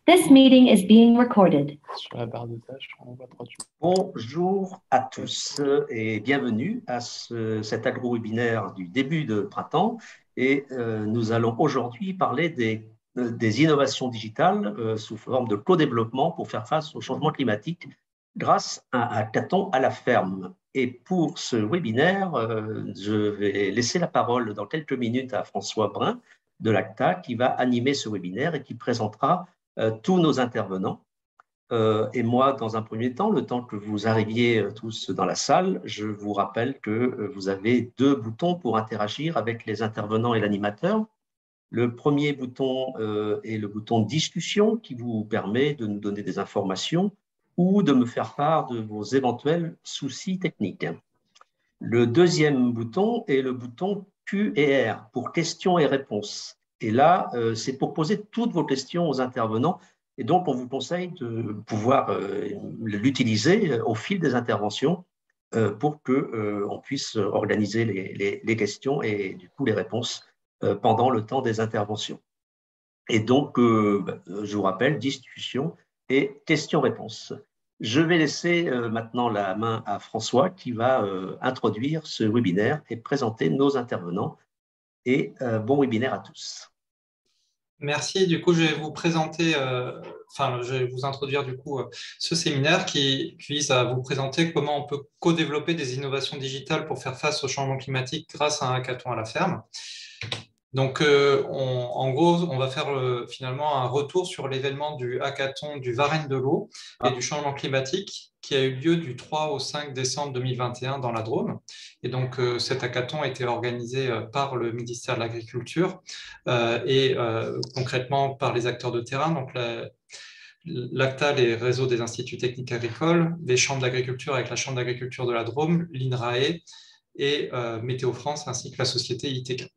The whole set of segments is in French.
This meeting is being recorded. Sur la barre de tâches, on voit 3 tutos. Bonjour à tous et bienvenue à cet agro-webinaire du début de printemps. Et nous allons aujourd'hui parler des innovations digitales sous forme de co-développement pour faire face au changement climatique grâce à un hackathon à la ferme. Et pour ce webinaire, je vais laisser la parole dans quelques minutes à François Brun de l'ACTA qui va animer ce webinaire et qui présentera tous nos intervenants. Et moi, dans un premier temps, le temps que vous arriviez tous dans la salle, je vous rappelle que vous avez 2 boutons pour interagir avec les intervenants et l'animateur. Le premier bouton est le bouton discussion qui vous permet de nous donner des informations ou de me faire part de vos éventuels soucis techniques. Le deuxième bouton est le bouton Q&R pour questions et réponses. Et là, c'est pour poser toutes vos questions aux intervenants. Et donc, on vous conseille de pouvoir l'utiliser au fil des interventions pour qu'on puisse organiser les questions et du coup les réponses pendant le temps des interventions. Et donc, je vous rappelle, discussion et questions-réponses. Je vais laisser maintenant la main à François qui va introduire ce webinaire et présenter nos intervenants. Et bon webinaire à tous. Merci. Du coup, je vais vous présenter, je vais vous introduire du coup ce séminaire qui vise à vous présenter comment on peut co-développer des innovations digitales pour faire face au changement climatique grâce à un hackathon à la ferme. Donc, en gros, on va faire finalement un retour sur l'événement du hackathon du Varenne de l'eau et du changement climatique qui a eu lieu du 3 au 5 décembre 2021 dans la Drôme. Et donc, cet hackathon a été organisé par le ministère de l'Agriculture et concrètement par les acteurs de terrain, donc l'ACTA, les réseaux des instituts techniques agricoles, les chambres d'agriculture avec la chambre d'agriculture de la Drôme, l'INRAE et Météo France ainsi que la société ITK.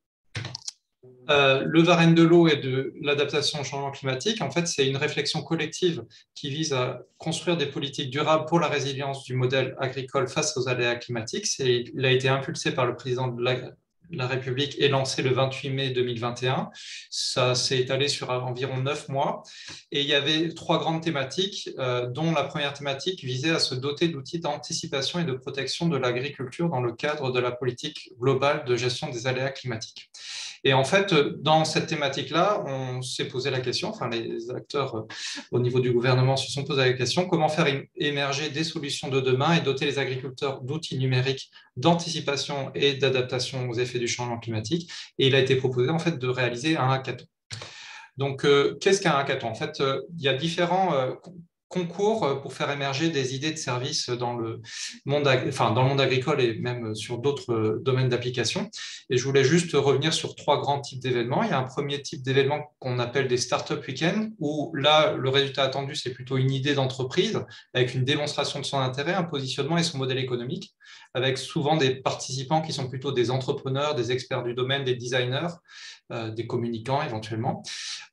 Le Varenne de l'eau et de l'adaptation au changement climatique, en fait, c'est une réflexion collective qui vise à construire des politiques durables pour la résilience du modèle agricole face aux aléas climatiques. Il a été impulsé par le président de la République et lancé le 28 mai 2021. Ça s'est étalé sur environ 9 mois. Et il y avait 3 grandes thématiques, dont la première thématique visait à se doter d'outils d'anticipation et de protection de l'agriculture dans le cadre de la politique globale de gestion des aléas climatiques. Et en fait, dans cette thématique-là, on s'est posé la question, enfin les acteurs au niveau du gouvernement se sont posé la question, comment faire émerger des solutions de demain et doter les agriculteurs d'outils numériques d'anticipation et d'adaptation aux effets du changement climatique. Et il a été proposé en fait de réaliser un hackathon. Donc, qu'est-ce qu'un hackathon? En fait, il y a différents concours pour faire émerger des idées de services dans le monde agricole et même sur d'autres domaines d'application. Et je voulais juste revenir sur 3 grands types d'événements. Il y a un premier type d'événement qu'on appelle des Startup Weekends, où là, le résultat attendu, c'est plutôt une idée d'entreprise avec une démonstration de son intérêt, un positionnement et son modèle économique, avec souvent des participants qui sont plutôt des entrepreneurs, des experts du domaine, des designers, des communicants éventuellement.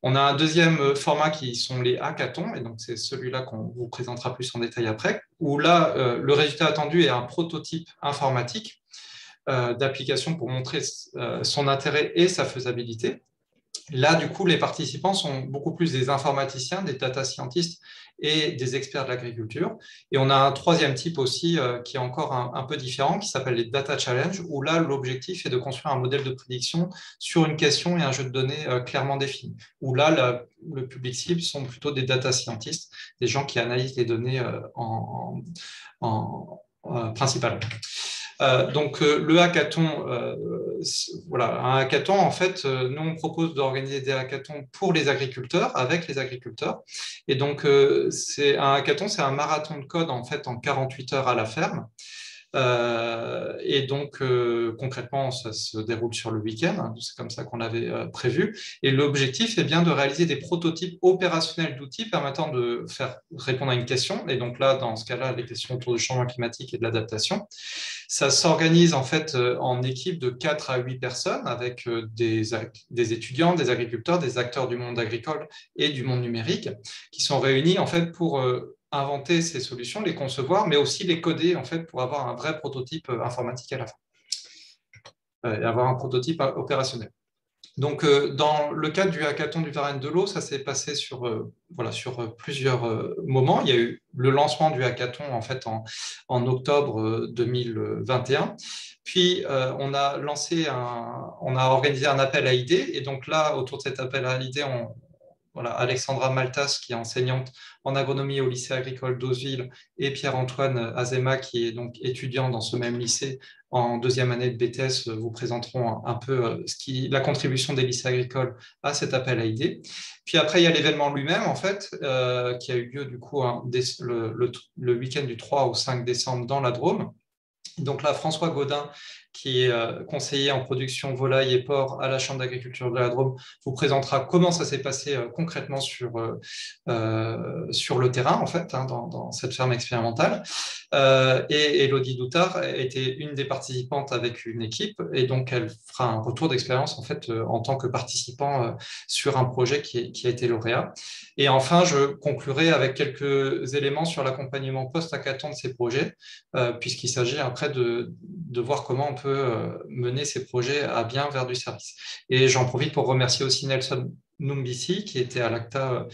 On a un deuxième format qui sont les hackathons, et donc c'est celui-là qu'on vous présentera plus en détail après, où là, le résultat attendu est un prototype informatique d'application pour montrer son intérêt et sa faisabilité. Là, du coup, les participants sont beaucoup plus des informaticiens, des data scientists et des experts de l'agriculture. Et on a un troisième type aussi qui est encore un peu différent, qui s'appelle les data challenge, où là, l'objectif est de construire un modèle de prédiction sur une question et un jeu de données clairement défini. Où là, le public cible sont plutôt des data scientists, des gens qui analysent les données principalement. Donc, le hackathon, voilà, un hackathon, en fait, nous, on propose d'organiser des hackathons pour les agriculteurs, avec les agriculteurs. Et donc, un hackathon, c'est un marathon de code, en fait, en 48 heures à la ferme. Et donc, concrètement, ça se déroule sur le week-end, hein, c'est comme ça qu'on l'avait prévu. Et l'objectif est bien de réaliser des prototypes opérationnels d'outils permettant de faire répondre à une question. Et donc là, dans ce cas-là, les questions autour du changement climatique et de l'adaptation. Ça s'organise en fait en équipe de 4 à 8 personnes avec des étudiants, des agriculteurs, des acteurs du monde agricole et du monde numérique qui sont réunis en fait pour inventer ces solutions, les concevoir, mais aussi les coder en fait pour avoir un vrai prototype informatique à la fin et avoir un prototype opérationnel. Donc, dans le cadre du hackathon du Varenne de l'eau, ça s'est passé sur plusieurs moments. Il y a eu le lancement du hackathon en fait en octobre 2021. Puis, on a organisé un appel à idées. Et donc là, autour de cet appel à idées, Alexandra Maltas, qui est enseignante en agronomie au lycée agricole d'Auzeville, et Pierre-Antoine Azema, qui est donc étudiant dans ce même lycée en deuxième année de BTS, vous présenteront un peu la contribution des lycées agricoles à cet appel à idées. Puis après, il y a l'événement lui-même, en fait, qui a eu lieu du coup le week-end du 3 au 5 décembre dans la Drôme. Donc là, François Gaudin, qui est conseiller en production volaille et porc à la Chambre d'agriculture de la Drôme, vous présentera comment ça s'est passé concrètement sur le terrain, en fait, dans cette ferme expérimentale. Et Élodie Doutard était une des participantes avec une équipe, et donc elle fera un retour d'expérience, en fait, en tant que participant sur un projet qui a été lauréat. Et enfin, je conclurai avec quelques éléments sur l'accompagnement post-hackathon de ces projets, puisqu'il s'agit après de voir comment on peut mener ces projets à bien vers du service. Et j'en profite pour remercier aussi Nelson Numbisi, qui était à l'ACTA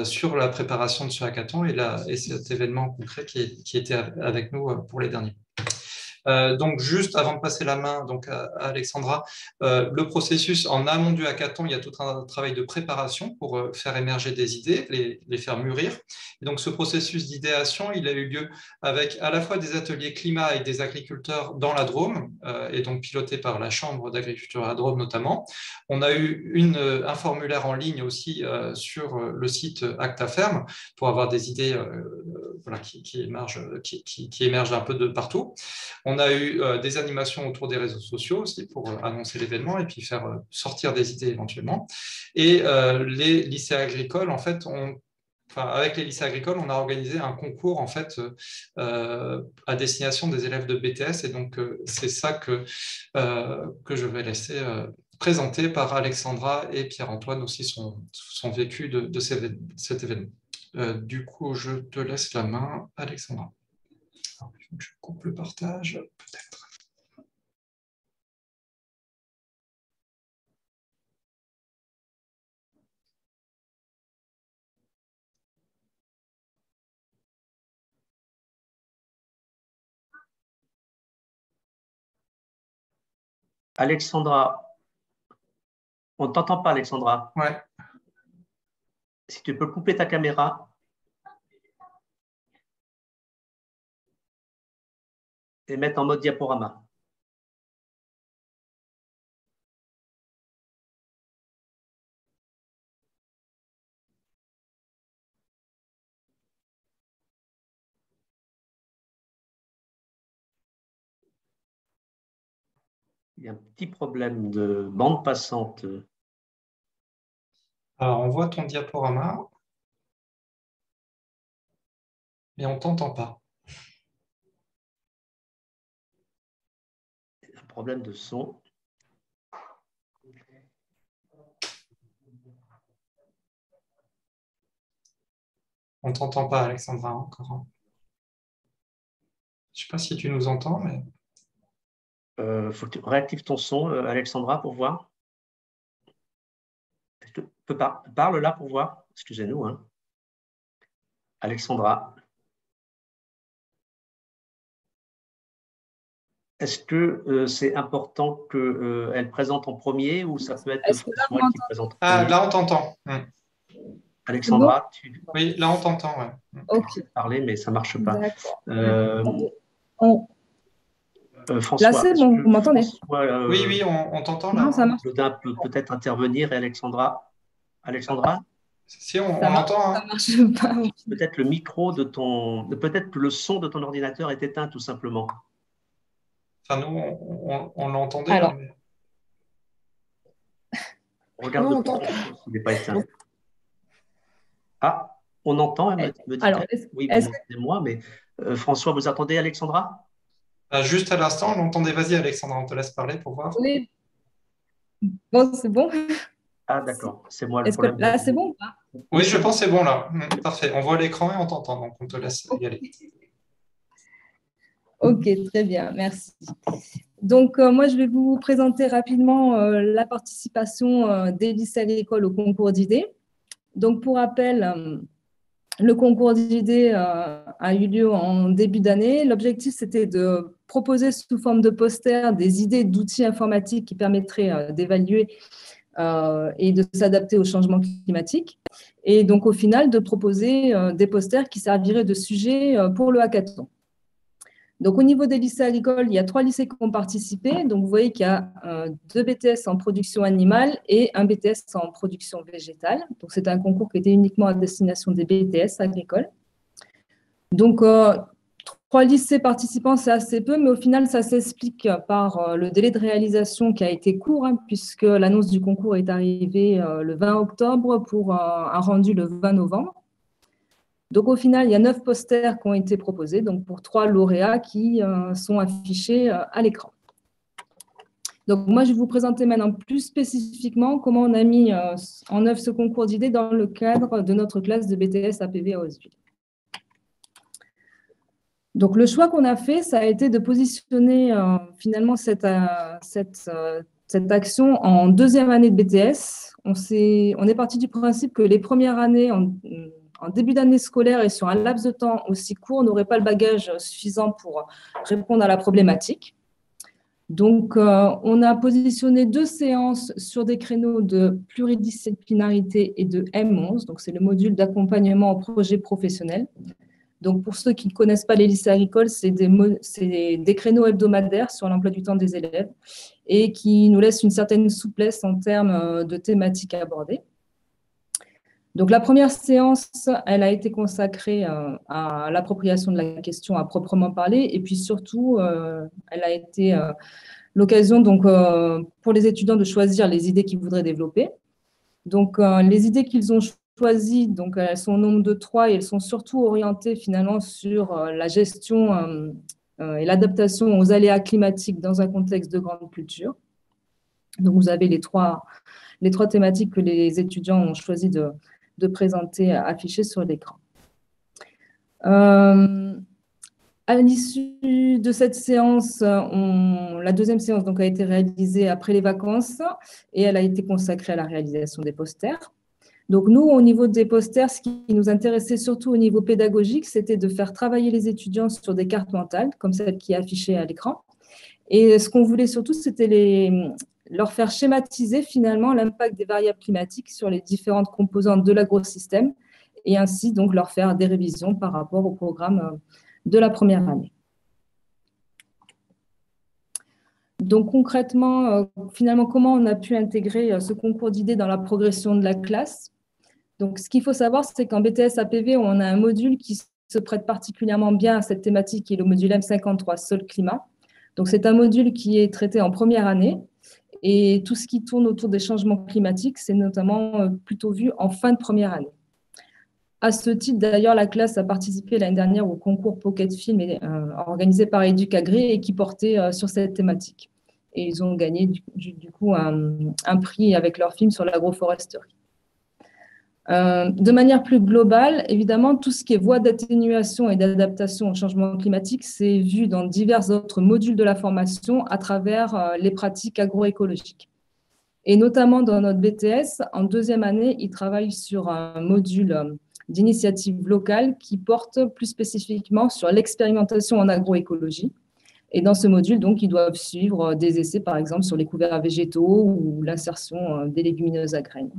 sur la préparation de ce hackathon et cet événement concret qui était avec nous pour les derniers. Donc, juste avant de passer la main donc, à Alexandra, le processus en amont du hackathon, il y a tout un travail de préparation pour faire émerger des idées, les faire mûrir. Et donc, ce processus d'idéation, il a eu lieu avec à la fois des ateliers climat et des agriculteurs dans la Drôme, et donc piloté par la Chambre d'agriculture à la Drôme notamment. On a eu un formulaire en ligne aussi sur le site ActaFerme pour avoir des idées qui émergent un peu de partout. On a eu des animations autour des réseaux sociaux aussi pour annoncer l'événement et puis faire sortir des idées éventuellement. Et les lycées agricoles, en fait, avec les lycées agricoles, on a organisé un concours en fait à destination des élèves de BTS. Et donc, c'est ça que je vais laisser présenter par Alexandra et Pierre-Antoine aussi son vécu de cet événement. Du coup, je te laisse la main, Alexandra. Alors, je coupe le partage, peut-être. Alexandra, on ne t'entend pas, Alexandra. Ouais. Si tu peux couper ta caméra et mettre en mode diaporama. Il y a un petit problème de bande passante. Alors, on voit ton diaporama, mais on ne t'entend pas. Un problème de son. On ne t'entend pas, Alexandra, encore. Je ne sais pas si tu nous entends, mais... Faut que tu réactives ton son, Alexandra, pour voir. Parle là pour voir. Excusez-nous. Hein. Alexandra. Est-ce que c'est important qu'elle présente en premier ou ça peut être François qui présente en premier? Là, on t'entend. Alexandra, Oui, là, on t'entend. Ouais. Okay. Parler, mais ça ne marche pas. Là, François, c'est bon, vous m'entendez? Oui, on t'entend là. Non, ça marche. Gaudin peut peut-être intervenir et Alexandra. Si, on l'entend. Ça marche pas. Peut-être le micro de peut-être que le son de ton ordinateur est éteint tout simplement. Enfin, nous, on l'entendait. Alors. Mais... Regarde le bouton s'il n'est pas éteint. Ah, on entend, me dit-elle. Alors, oui, vous m'entendez moi, mais François, vous attendez Alexandra? Juste à l'instant, on l'entendait. Vas-y, Alexandra, on te laisse parler pour voir. Oui. Bon, c'est bon. Ah, d'accord, c'est moi le problème. Là, c'est bon ou pas? Oui, je pense que c'est bon là. Parfait. On voit l'écran et on t'entend, donc on te laisse y aller. Ok, très bien, merci. Donc, moi, je vais vous présenter rapidement la participation des lycées à l'école au concours d'idées. Donc, pour rappel, le concours d'idées a eu lieu en début d'année. L'objectif, c'était de proposer sous forme de poster des idées d'outils informatiques qui permettraient d'évaluer et de s'adapter au changement climatique. Et donc, au final, de proposer des posters qui serviraient de sujet pour le hackathon. Donc, au niveau des lycées agricoles, il y a 3 lycées qui ont participé. Donc, vous voyez qu'il y a 2 BTS en production animale et un BTS en production végétale. Donc, c'est un concours qui était uniquement à destination des BTS agricoles. Donc, 3 lycées participants, c'est assez peu, mais au final, ça s'explique par le délai de réalisation qui a été court, puisque l'annonce du concours est arrivée le 20 octobre pour un rendu le 20 novembre. Donc, au final, il y a 9 posters qui ont été proposés, donc pour 3 lauréats qui sont affichés à l'écran. Donc, moi, je vais vous présenter maintenant plus spécifiquement comment on a mis en œuvre ce concours d'idées dans le cadre de notre classe de BTS APV à Haussville. Donc, le choix qu'on a fait, ça a été de positionner finalement cette action en deuxième année de BTS. On est parti du principe que les premières années, en début d'année scolaire et sur un laps de temps aussi court, n'auraient pas le bagage suffisant pour répondre à la problématique. Donc, on a positionné 2 séances sur des créneaux de pluridisciplinarité et de M11. Donc, c'est le module d'accompagnement au projet professionnel. Donc, pour ceux qui ne connaissent pas les lycées agricoles, c'est des créneaux hebdomadaires sur l'emploi du temps des élèves et qui nous laissent une certaine souplesse en termes de thématiques abordées. Donc, la première séance, elle a été consacrée à l'appropriation de la question à proprement parler et puis surtout, elle a été l'occasion donc, pour les étudiants de choisir les idées qu'ils voudraient développer. Donc, les idées qu'ils ont choisies, donc, elles sont au nombre de 3 et elles sont surtout orientées finalement sur la gestion et l'adaptation aux aléas climatiques dans un contexte de grande culture. Donc, vous avez les trois thématiques que les étudiants ont choisi de présenter affichées sur l'écran. À l'issue de cette séance, la deuxième séance donc, a été réalisée après les vacances et elle a été consacrée à la réalisation des posters. Donc nous, au niveau des posters, ce qui nous intéressait surtout au niveau pédagogique, c'était de faire travailler les étudiants sur des cartes mentales, comme celle qui est affichée à l'écran. Et ce qu'on voulait surtout, c'était leur faire schématiser finalement l'impact des variables climatiques sur les différentes composantes de l'agrosystème et ainsi donc leur faire des révisions par rapport au programme de la première année. Donc concrètement, finalement, comment on a pu intégrer ce concours d'idées dans la progression de la classe? Donc ce qu'il faut savoir, c'est qu'en BTS APV, on a un module qui se prête particulièrement bien à cette thématique, qui est le module M53 Sol-Climat. Donc c'est un module qui est traité en première année et tout ce qui tourne autour des changements climatiques, c'est notamment plutôt vu en fin de première année. À ce titre, d'ailleurs, la classe a participé l'année dernière au concours Pocket Film organisé par Educagri et qui portait sur cette thématique. Et ils ont gagné du coup un prix avec leur film sur l'agroforesterie. De manière plus globale, évidemment, tout ce qui est voie d'atténuation et d'adaptation au changement climatique, c'est vu dans divers autres modules de la formation à travers les pratiques agroécologiques. Et notamment dans notre BTS, en deuxième année, ils travaillent sur un module d'initiative locale qui porte plus spécifiquement sur l'expérimentation en agroécologie. Et dans ce module, donc, ils doivent suivre des essais, par exemple, sur les couverts végétaux ou l'insertion des légumineuses à graines,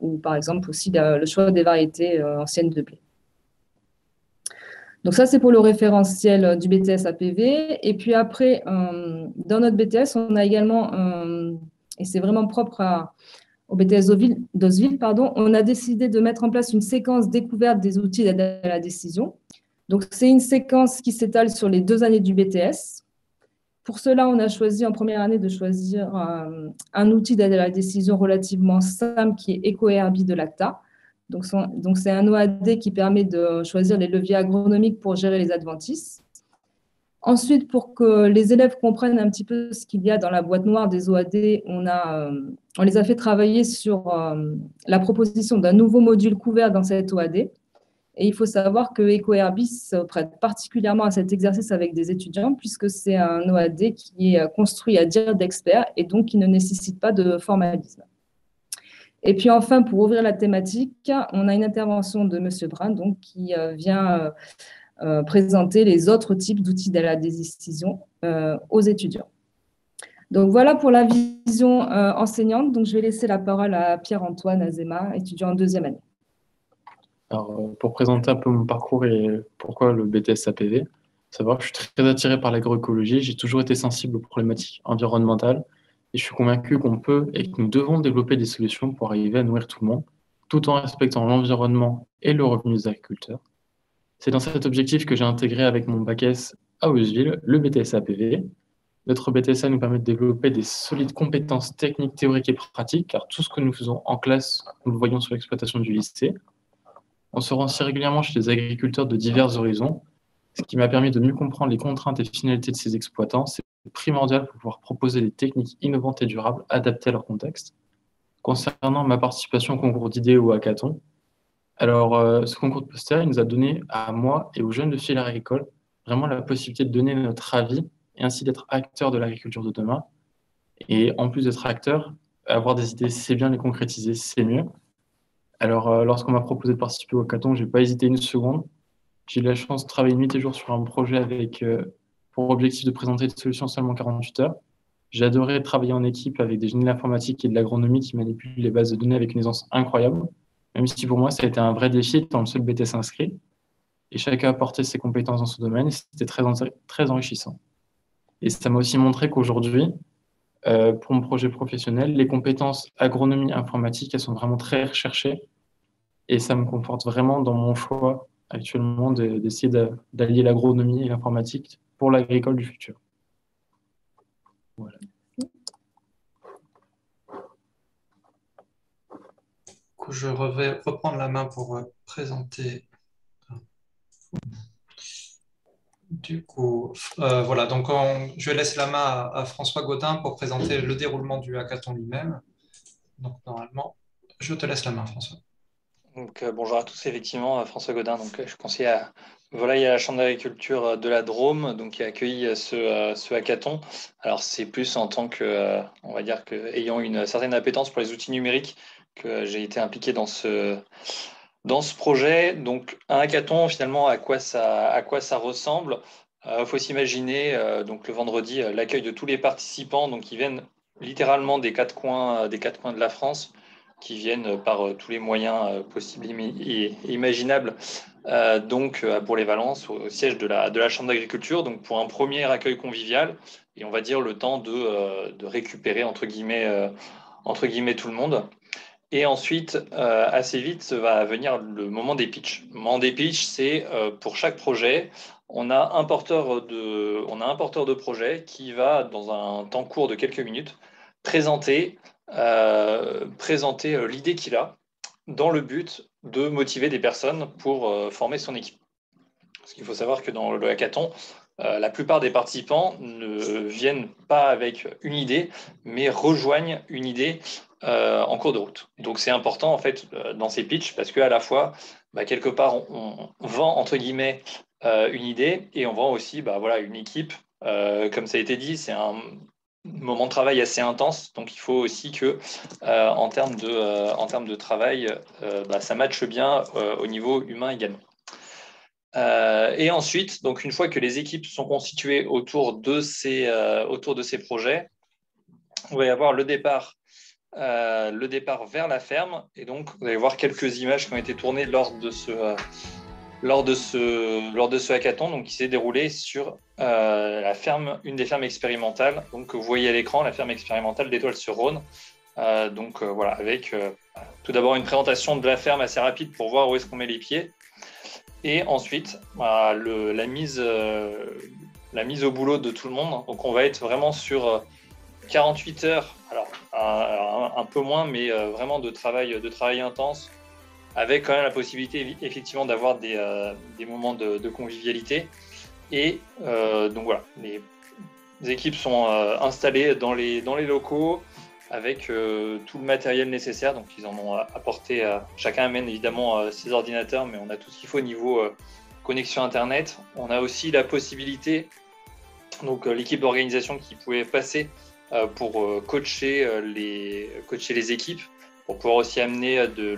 ou par exemple aussi le choix des variétés anciennes de blé. Donc ça, c'est pour le référentiel du BTS APV. Et puis après, dans notre BTS, on a également, et c'est vraiment propre au BTS d'Haussville, on a décidé de mettre en place une séquence découverte des outils d'aide à la décision. Donc, c'est une séquence qui s'étale sur les 2 années du BTS. Pour cela, on a choisi en première année de choisir un outil d'aide à la décision relativement simple qui est EcoHerbie de l'ACTA. Donc, c'est un OAD qui permet de choisir les leviers agronomiques pour gérer les adventices. Ensuite, pour que les élèves comprennent un petit peu ce qu'il y a dans la boîte noire des OAD, on les a fait travailler sur la proposition d'un nouveau module couvert dans cette OAD. Et il faut savoir que EcoHerbis se prête particulièrement à cet exercice avec des étudiants, puisque c'est un OAD qui est construit à dire d'experts et donc qui ne nécessite pas de formalisme. Et puis enfin, pour ouvrir la thématique, on a une intervention de M. Brun, donc, qui vient présenter les autres types d'outils de la décision aux étudiants. Donc voilà pour la vision enseignante. Donc je vais laisser la parole à Pierre-Antoine Azema, étudiant en 2e année. Alors, pour présenter un peu mon parcours et pourquoi le BTS APV, savoir que je suis très attiré par l'agroécologie, j'ai toujours été sensible aux problématiques environnementales et je suis convaincu qu'on peut et que nous devons développer des solutions pour arriver à nourrir tout le monde, tout en respectant l'environnement et le revenu des agriculteurs. C'est dans cet objectif que j'ai intégré avec mon bac S à Eusville le BTS APV. Notre BTSA nous permet de développer des solides compétences techniques, théoriques et pratiques, car tout ce que nous faisons en classe, nous le voyons sur l'exploitation du lycée. On se rend aussi régulièrement chez des agriculteurs de divers horizons, ce qui m'a permis de mieux comprendre les contraintes et finalités de ces exploitants. C'est primordial pour pouvoir proposer des techniques innovantes et durables adaptées à leur contexte. Concernant ma participation au concours d'idées ou hackathon, alors ce concours de poster, il nous a donné à moi et aux jeunes de filière agricole vraiment la possibilité de donner notre avis et ainsi d'être acteurs de l'agriculture de demain. Et en plus d'être acteur, avoir des idées, c'est bien, les concrétiser, c'est mieux. Alors, lorsqu'on m'a proposé de participer au hackathon, je n'ai pas hésité une seconde. J'ai eu la chance de travailler nuit et jour sur un projet avec pour objectif de présenter des solutions en seulement 48 heures. J'ai adoré travailler en équipe avec des génies de l'informatique et de l'agronomie qui manipulent les bases de données avec une aisance incroyable, même si pour moi, ça a été un vrai défi étant le seul BTS inscrit. Et chacun a apporté ses compétences dans ce domaine et c'était très enrichissant. Et ça m'a aussi montré qu'aujourd'hui, pour mon projet professionnel, les compétences agronomie informatique, elles sont vraiment très recherchées et ça me conforte vraiment dans mon choix actuellement d'essayer d'allier l'agronomie et l'informatique pour l'agricole du futur. Voilà. Je vais reprendre la main pour présenter. Du coup, voilà, donc je vais laisser la main à François Gaudin pour présenter le déroulement du hackathon lui-même. Donc normalement, je te laisse la main, François. Donc, bonjour à tous, effectivement, François Gaudin, donc, je suis conseiller à Volaille à la Chambre d'agriculture de la Drôme, donc, qui a accueilli ce hackathon. Alors, c'est plus en tant que, on va dire, ayant une certaine appétence pour les outils numériques que j'ai été impliqué dans ce projet. Donc, un hackathon, finalement, à quoi ça ressemble? Il faut s'imaginer, donc, le vendredi, l'accueil de tous les participants, donc, qui viennent littéralement des quatre coins de la France, qui viennent par tous les moyens possibles et imaginables, donc à Bourg-les-Valences, au siège de la Chambre d'agriculture, donc pour un premier accueil convivial, et on va dire le temps de récupérer, entre guillemets, tout le monde. Et ensuite, assez vite, va venir le moment des pitchs. Le moment des pitchs, c'est pour chaque projet, on a un porteur de projet qui va, dans un temps court de quelques minutes, présenter l'idée qu'il a dans le but de motiver des personnes pour former son équipe. Parce qu'il faut savoir que dans le hackathon, la plupart des participants ne viennent pas avec une idée, mais rejoignent une idée en cours de route. Donc c'est important en fait dans ces pitchs parce qu'à la fois, quelque part, on vend entre guillemets une idée et on vend aussi une équipe. Comme ça a été dit, c'est un moment de travail assez intense, donc il faut aussi que en termes de travail, ça matche bien au niveau humain également. Et ensuite, donc une fois que les équipes sont constituées autour de ces projets, on va y avoir le départ vers la ferme, et donc vous allez voir quelques images qui ont été tournées lors de ce hackathon, donc qui s'est déroulé sur la ferme, une des fermes expérimentales, donc que vous voyez à l'écran, la ferme expérimentale d'Étoile-sur-Rhône. Voilà, avec tout d'abord une présentation de la ferme assez rapide pour voir où est-ce qu'on met les pieds, et ensuite la mise au boulot de tout le monde. Donc on va être vraiment sur 48 heures, alors un peu moins, mais vraiment de travail intense, avec quand même la possibilité effectivement d'avoir des moments de convivialité. Et donc voilà, les équipes sont installées dans les locaux. avec tout le matériel nécessaire. Donc, ils en ont apporté. Chacun amène évidemment ses ordinateurs, mais on a tout ce qu'il faut au niveau connexion Internet. On a aussi la possibilité, donc l'équipe d'organisation qui pouvait passer pour coacher les équipes, pour pouvoir aussi amener du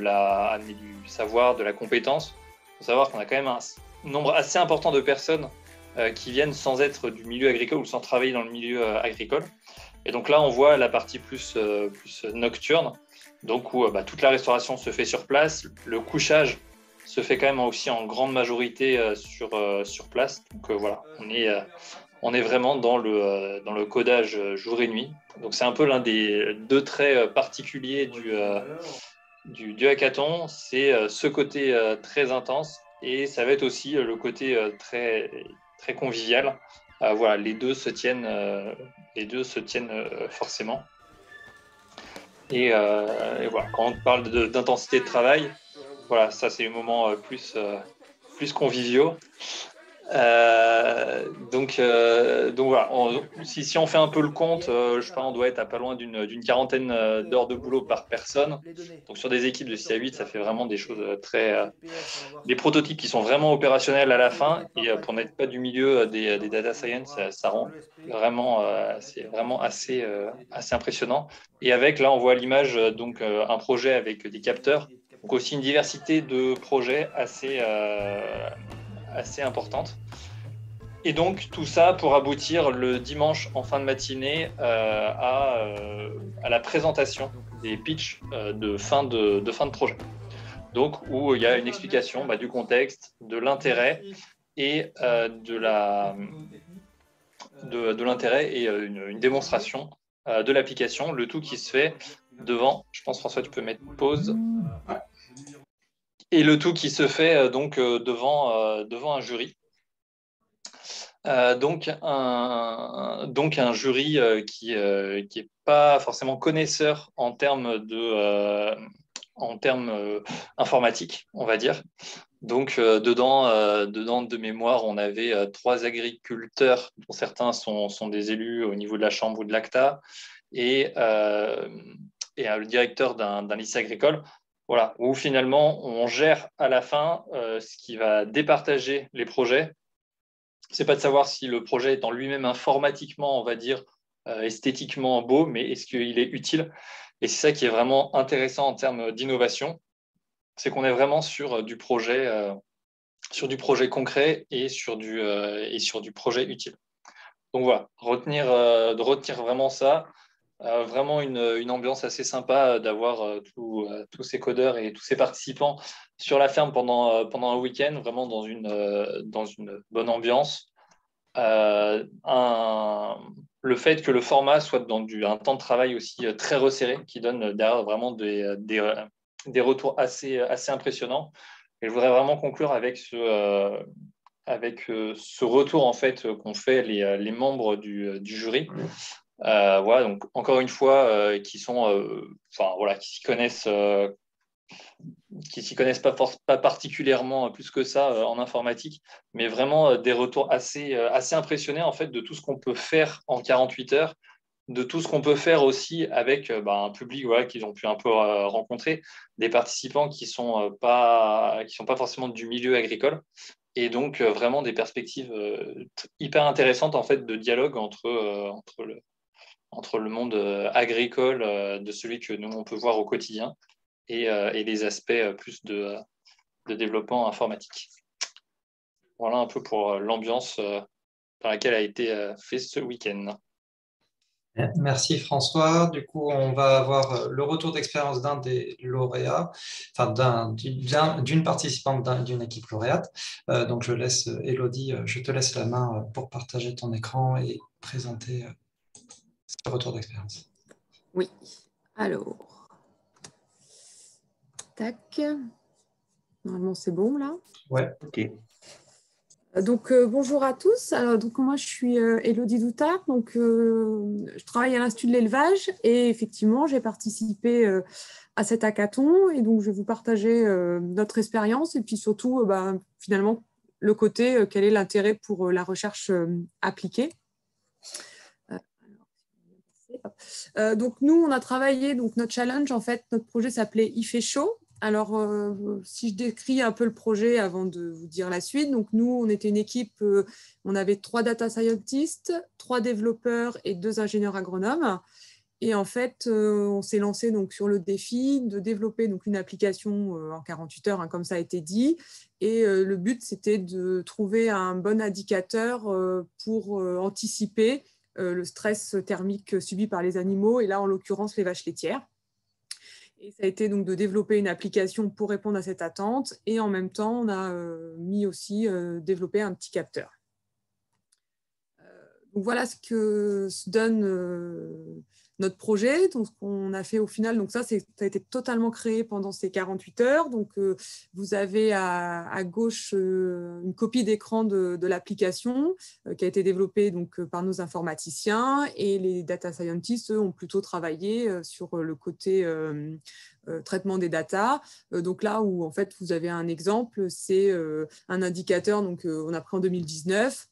savoir, de la compétence. Il faut savoir qu'on a quand même un nombre assez important de personnes qui viennent sans être du milieu agricole ou sans travailler dans le milieu agricole. Et donc là, on voit la partie plus nocturne, donc où toute la restauration se fait sur place. Le couchage se fait quand même aussi en grande majorité sur place. Donc voilà, on est vraiment dans le codage jour et nuit. Donc c'est un peu l'un des deux traits particuliers du hackathon, c'est ce côté très intense, et ça va être aussi le côté très, très convivial. Voilà, les deux se tiennent forcément. Et voilà, quand on parle d'intensité de travail, voilà, ça c'est les moments plus conviviaux. Donc voilà, si on fait un peu le compte, je sais pas, on doit être à pas loin d'une quarantaine d'heures de boulot par personne. Donc sur des équipes de 6 à 8, ça fait vraiment des choses des prototypes qui sont vraiment opérationnels à la fin. Et pour n'être pas du milieu des data science, ça rend vraiment, c'est vraiment assez impressionnant. Et avec, là, on voit à l'image donc un projet avec des capteurs, donc aussi une diversité de projets assez importante. Et donc, tout ça pour aboutir le dimanche en fin de matinée à la présentation des pitchs de fin de projet. Donc, où il y a une explication du contexte, de l'intérêt et de l'intérêt et une démonstration de l'application, le tout qui se fait devant, je pense François, tu peux mettre pause. Et le tout qui se fait devant un jury. Donc un jury qui est pas forcément connaisseur en termes informatiques, on va dire. Donc dedans de mémoire, on avait 3 agriculteurs, dont certains sont des élus au niveau de la Chambre ou de l'ACTA, et le directeur d'un lycée agricole. Voilà, où finalement on gère à la fin ce qui va départager les projets. C'est pas de savoir si le projet est en lui-même informatiquement, on va dire, esthétiquement beau, mais est-ce qu'il est utile? Et c'est ça qui est vraiment intéressant en termes d'innovation, c'est qu'on est vraiment sur du projet concret et sur du projet utile. Donc voilà, de retenir vraiment ça. Vraiment une ambiance assez sympa d'avoir tous ces codeurs et tous ces participants sur la ferme pendant un week-end, vraiment dans une bonne ambiance. Le fait que le format soit dans un temps de travail aussi très resserré, qui donne derrière vraiment des retours assez impressionnants. Et je voudrais vraiment conclure avec ce retour en fait qu'ont fait les membres du jury. Voilà, donc encore une fois, qui s'y connaissent pas particulièrement plus que ça en informatique, mais vraiment des retours assez impressionnés en fait de tout ce qu'on peut faire en 48 heures, de tout ce qu'on peut faire aussi avec un public qu'ils ont pu un peu rencontrer, des participants qui sont pas forcément du milieu agricole. Et donc vraiment des perspectives hyper intéressantes en fait de dialogue entre le monde agricole de celui que nous, on peut voir au quotidien et les aspects plus de développement informatique. Voilà un peu pour l'ambiance dans laquelle a été fait ce week-end. Merci François. Du coup, on va avoir le retour d'expérience d'un des lauréats, enfin d'une participante d'une équipe lauréate. Donc, je laisse Élodie, je te laisse la main pour partager ton écran et présenter ce retour d'expérience. Oui, alors, tac, normalement c'est bon là. Ouais. Ok. Donc bonjour à tous. Alors, donc moi je suis Élodie Doutard, donc je travaille à l'Institut de l'élevage et effectivement j'ai participé à cet hackathon et donc je vais vous partager notre expérience et puis surtout finalement le côté quel est l'intérêt pour la recherche appliquée. Donc, nous, on a travaillé, donc notre challenge, en fait, notre projet s'appelait Il fait chaud. Alors, si je décris un peu le projet avant de vous dire la suite, donc nous, on était une équipe, on avait 3 data scientists, 3 développeurs et 2 ingénieurs agronomes. Et en fait, on s'est lancé donc sur le défi de développer donc une application en 48 heures, hein, comme ça a été dit. Et le but, c'était de trouver un bon indicateur pour anticiper le stress thermique subi par les animaux, et là, en l'occurrence, les vaches laitières. Et ça a été donc de développer une application pour répondre à cette attente. Et en même temps, on a mis aussi développer un petit capteur. Donc voilà ce que se donne notre projet. Donc, ce qu'on a fait au final, donc ça a été totalement créé pendant ces 48 heures. Donc, vous avez à gauche une copie d'écran de l'application qui a été développée donc, par nos informaticiens, et les data scientists, eux, ont plutôt travaillé sur le côté traitement des data. Donc là où en fait vous avez un exemple, c'est un indicateur, donc on a pris en 2019.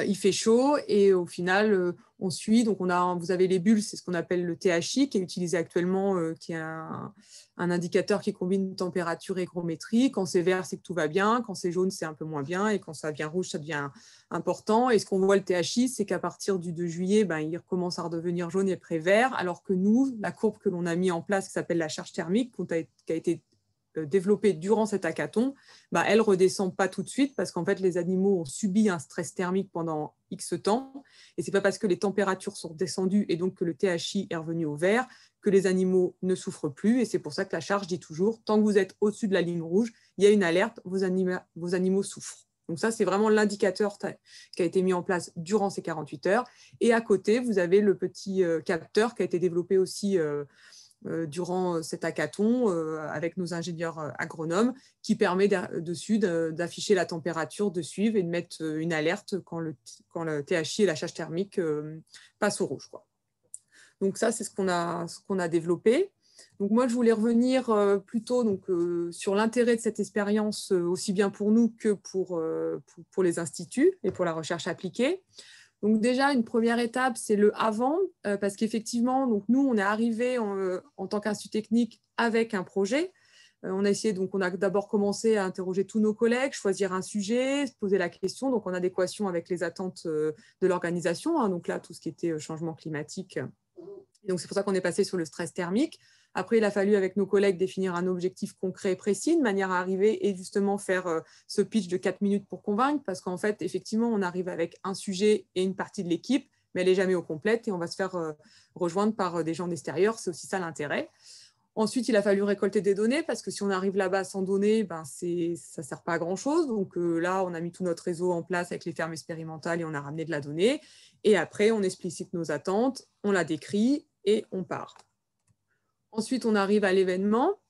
Il fait chaud et au final, on suit. Donc, vous avez les bulles, c'est ce qu'on appelle le THI, qui est utilisé actuellement, qui est un indicateur qui combine température et hygrométrie. Quand c'est vert, c'est que tout va bien. Quand c'est jaune, c'est un peu moins bien. Et quand ça devient rouge, ça devient important. Et ce qu'on voit, le THI, c'est qu'à partir du 2 juillet, il recommence à redevenir jaune et après vert. Alors que nous, la courbe que l'on a mis en place, qui s'appelle la charge thermique, qui a été développée durant cet hackathon, elle ne redescend pas tout de suite parce qu'en fait, les animaux ont subi un stress thermique pendant X temps. Et ce n'est pas parce que les températures sont descendues et donc que le THI est revenu au vert que les animaux ne souffrent plus. Et c'est pour ça que la charge dit toujours, tant que vous êtes au-dessus de la ligne rouge, il y a une alerte, vos animaux souffrent. Donc ça, c'est vraiment l'indicateur qui a été mis en place durant ces 48 heures. Et à côté, vous avez le petit capteur qui a été développé aussi durant cet hackathon avec nos ingénieurs agronomes, qui permet dessus d'afficher la température, de suivre et de mettre une alerte quand le THI et la charge thermique passent au rouge, quoi. Donc ça, c'est ce qu'on a développé. Donc moi, je voulais revenir plutôt sur l'intérêt de cette expérience, aussi bien pour nous que pour les instituts et pour la recherche appliquée. Donc déjà, une première étape, c'est le avant, parce qu'effectivement, nous, on est arrivé en tant qu'institut technique avec un projet. On a d'abord commencé à interroger tous nos collègues, choisir un sujet, se poser la question, donc en adéquation avec les attentes de l'organisation, hein, donc là, tout ce qui était changement climatique. Et donc c'est pour ça qu'on est passé sur le stress thermique. Après, il a fallu, avec nos collègues, définir un objectif concret et précis, de manière à arriver et justement faire ce pitch de 4 minutes pour convaincre, parce qu'en fait, effectivement, on arrive avec un sujet et une partie de l'équipe, mais elle n'est jamais au complète et on va se faire rejoindre par des gens d'extérieur. C'est aussi ça l'intérêt. Ensuite, il a fallu récolter des données, parce que si on arrive là-bas sans données, ça ne sert pas à grand-chose. Donc là, on a mis tout notre réseau en place avec les fermes expérimentales et on a ramené de la donnée. Et après, on explicite nos attentes, on la décrit et on part. Ensuite, on arrive à l'événement.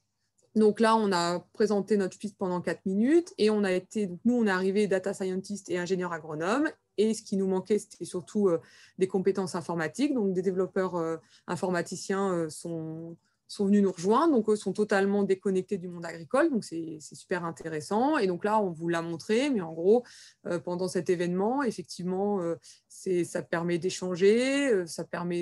Donc là, on a présenté notre piste pendant 4 minutes et on est arrivé data scientist et ingénieur agronome. Et ce qui nous manquait, c'était surtout des compétences informatiques. Donc, des développeurs informaticiens sont venus nous rejoindre. Donc, eux sont totalement déconnectés du monde agricole. Donc, c'est super intéressant. Et donc là, on vous l'a montré. Mais en gros, pendant cet événement, effectivement, ça permet d'échanger.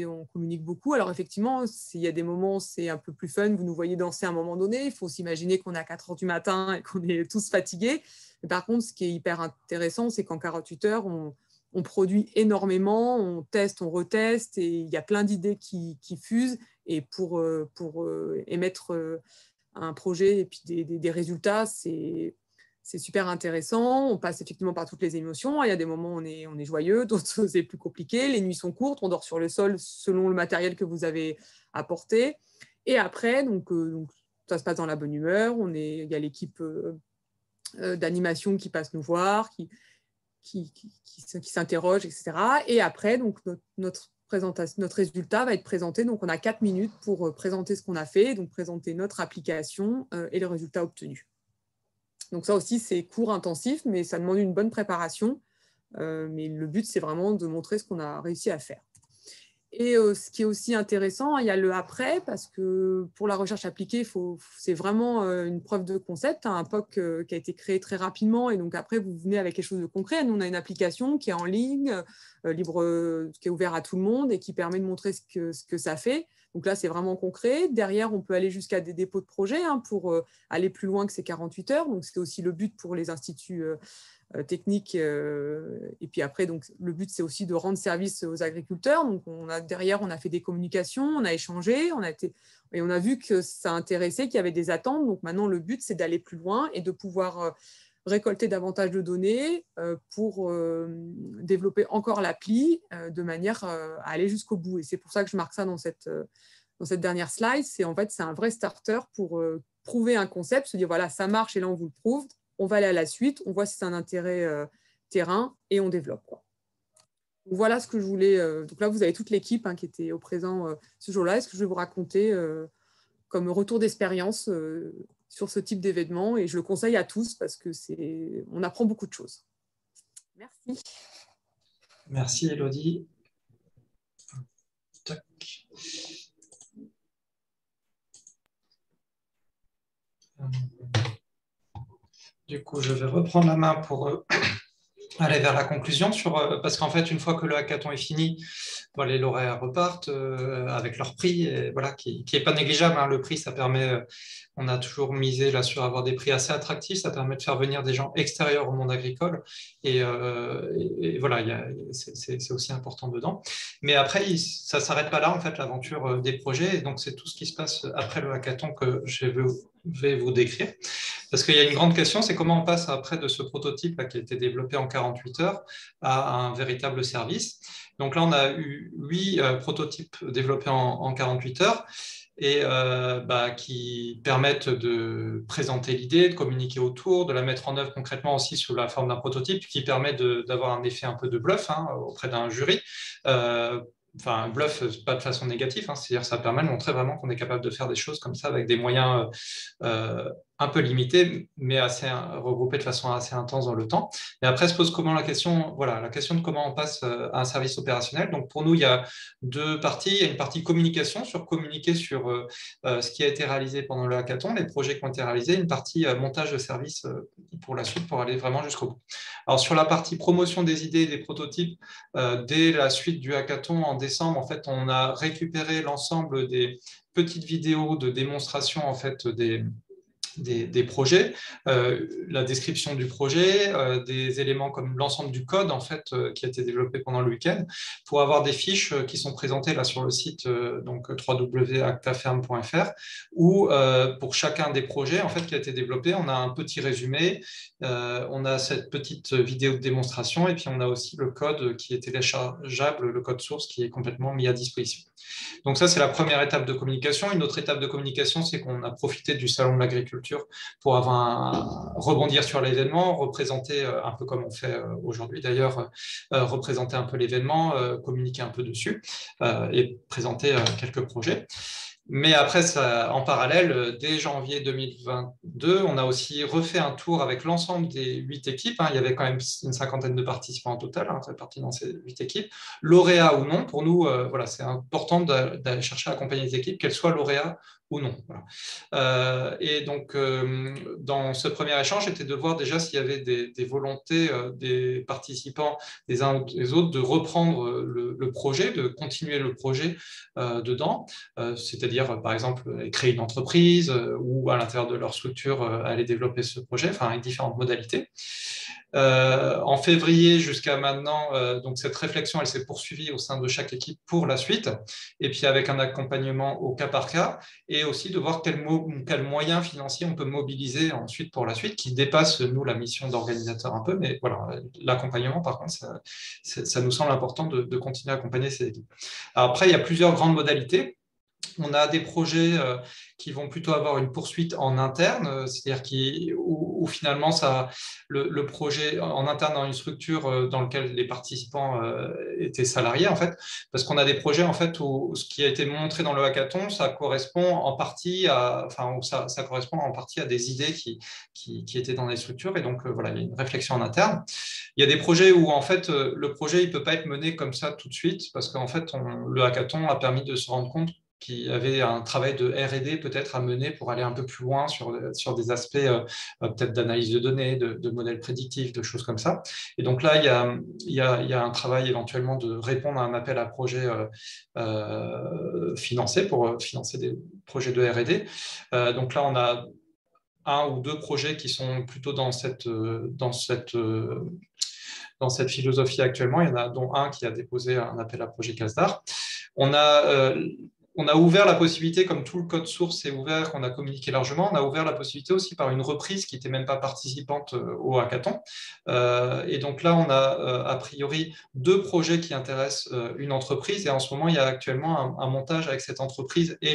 On communique beaucoup. Alors, effectivement, il y a des moments, c'est un peu plus fun. Vous nous voyez danser à un moment donné. Il faut s'imaginer qu'on est à 4 heures du matin et qu'on est tous fatigués. Mais par contre, ce qui est hyper intéressant, c'est qu'en 48 heures, on produit énormément, on teste, on reteste, et il y a plein d'idées qui fusent. Et pour émettre un projet et puis des résultats, c'est super intéressant. On passe effectivement par toutes les émotions. Il y a des moments où on est joyeux, d'autres c'est plus compliqué. Les nuits sont courtes, on dort sur le sol selon le matériel que vous avez apporté. Et après, donc ça se passe dans la bonne humeur. Il y a l'équipe d'animation qui passe nous voir, qui s'interroge, etc. Et après, donc, notre résultat va être présenté. Donc, on a 4 minutes pour présenter ce qu'on a fait, donc présenter notre application et les résultats obtenus. Donc, ça aussi, c'est court, intensif, mais ça demande une bonne préparation. Mais le but, c'est vraiment de montrer ce qu'on a réussi à faire. Et ce qui est aussi intéressant, il y a le après, parce que pour la recherche appliquée, c'est vraiment une preuve de concept, un POC qui a été créé très rapidement, et donc après, vous venez avec quelque chose de concret. Nous, on a une application qui est en ligne, libre, qui est ouverte à tout le monde et qui permet de montrer ce que ça fait. Donc là, c'est vraiment concret. Derrière, on peut aller jusqu'à des dépôts de projets pour aller plus loin que ces 48 heures. Donc, c'est aussi le but pour les instituts techniques. Et puis après, donc, le but, c'est aussi de rendre service aux agriculteurs. Donc, derrière, on a fait des communications, on a échangé, et on a vu que ça intéressait, qu'il y avait des attentes. Donc, maintenant, le but, c'est d'aller plus loin et de pouvoir récolter davantage de données pour développer encore l'appli de manière à aller jusqu'au bout. Et c'est pour ça que je marque ça dans cette dernière slide. C'est un vrai starter pour prouver un concept, se dire voilà, ça marche et là, on vous le prouve. On va aller à la suite, on voit si c'est un intérêt terrain et on développe. Donc, voilà ce que je voulais. Donc là, vous avez toute l'équipe qui était au présent ce jour-là. Et ce que je vais vous raconter comme retour d'expérience sur ce type d'événement. Et je le conseille à tous parce qu'on apprend beaucoup de choses. Merci. Merci, Élodie. Tac. Du coup, je vais reprendre la main pour aller vers la conclusion, parce qu'en fait, une fois que le hackathon est fini, les lauréats repartent avec leur prix, et, voilà, qui n'est pas négligeable. Le prix, ça permet, on a toujours misé là, sur avoir des prix assez attractifs, ça permet de faire venir des gens extérieurs au monde agricole, et voilà, c'est aussi important dedans. Mais après, ça ne s'arrête pas là, en fait, l'aventure des projets, et donc c'est tout ce qui se passe après le hackathon que je vais vous décrire. Parce qu'il y a une grande question, c'est comment on passe après de ce prototype là, qui a été développé en 48 heures à un véritable service. Donc là, on a eu 8 prototypes développés en 48 heures et qui permettent de présenter l'idée, de communiquer autour, de la mettre en œuvre concrètement aussi sous la forme d'un prototype qui permet d'avoir un effet un peu de bluff auprès d'un jury. Enfin, bluff, pas de façon négative, c'est-à-dire ça permet de montrer vraiment qu'on est capable de faire des choses comme ça avec des moyens un peu limités, mais regroupés de façon assez intense dans le temps. Et après se pose la question de comment on passe à un service opérationnel. Donc pour nous, il y a 2 parties. Il y a une partie communication, communiquer sur ce qui a été réalisé pendant le hackathon, les projets qui ont été réalisés, une partie montage de services pour la suite, pour aller vraiment jusqu'au bout. Alors sur la partie promotion des idées et des prototypes, dès la suite du hackathon en décembre, en fait, on a récupéré l'ensemble des petites vidéos de démonstration en fait, des projets, la description du projet, des éléments comme l'ensemble du code en fait, qui a été développé pendant le week-end, pour avoir des fiches qui sont présentées là sur le site donc www.actaferme.fr, où pour chacun des projets en fait, qui a été développé, on a un petit résumé, on a cette petite vidéo de démonstration et puis on a aussi le code qui est téléchargeable, le code source qui est complètement mis à disposition. Donc ça, c'est la première étape de communication. Une autre étape de communication, c'est qu'on a profité du Salon de l'agriculture pour rebondir sur l'événement, représenter un peu comme on fait aujourd'hui d'ailleurs, représenter un peu l'événement, communiquer un peu dessus et présenter quelques projets. Mais après, en parallèle, dès janvier 2022, on a aussi refait un tour avec l'ensemble des 8 équipes. Il y avait quand même une 50aine de participants au total, répartis dans ces 8 équipes. Lauréats ou non, pour nous, c'est important d'aller chercher à accompagner les équipes, qu'elles soient lauréats ou non. Voilà. Et donc, dans ce premier échange, c'était de voir déjà s'il y avait des volontés des participants, des uns ou des autres, de reprendre le projet, de continuer le projet dedans, c'est-à-dire, par exemple, créer une entreprise ou à l'intérieur de leur structure, aller développer ce projet, avec différentes modalités. En février jusqu'à maintenant, donc cette réflexion, elle s'est poursuivie au sein de chaque équipe pour la suite, et puis avec un accompagnement au cas par cas, et aussi de voir quels moyens financiers on peut mobiliser ensuite pour la suite, qui dépasse, nous, la mission d'organisateur un peu, mais voilà, l'accompagnement, par contre, ça nous semble important de continuer à accompagner ces équipes. Alors après, il y a plusieurs grandes modalités. On a des projets qui vont plutôt avoir une poursuite en interne, c'est-à-dire où finalement le projet en interne dans une structure dans laquelle les participants étaient salariés, en fait, parce qu'on a des projets en fait où ce qui a été montré dans le hackathon, ça correspond en partie ça correspond en partie à des idées qui étaient dans les structures, et donc voilà, il y a une réflexion en interne. Il y a des projets où en fait le projet il peut pas être mené comme ça tout de suite, parce qu'en fait le hackathon a permis de se rendre compte qu'il y avait un travail de R&D peut-être à mener pour aller un peu plus loin sur des aspects peut-être d'analyse de données, de modèles prédictifs, de choses comme ça. Et donc là, il y a un travail éventuellement de répondre à un appel à projet financé pour financer des projets de R&D. Donc là, on a un ou deux projets qui sont plutôt dans cette philosophie actuellement. Il y en a dont un qui a déposé un appel à projet CASDAR. On a ouvert la possibilité, comme tout le code source est ouvert, qu'on a communiqué largement, on a ouvert la possibilité aussi par une reprise qui n'était même pas participante au hackathon. Et donc là, on a a priori 2 projets qui intéressent une entreprise. Et en ce moment, il y a actuellement un montage avec cette entreprise et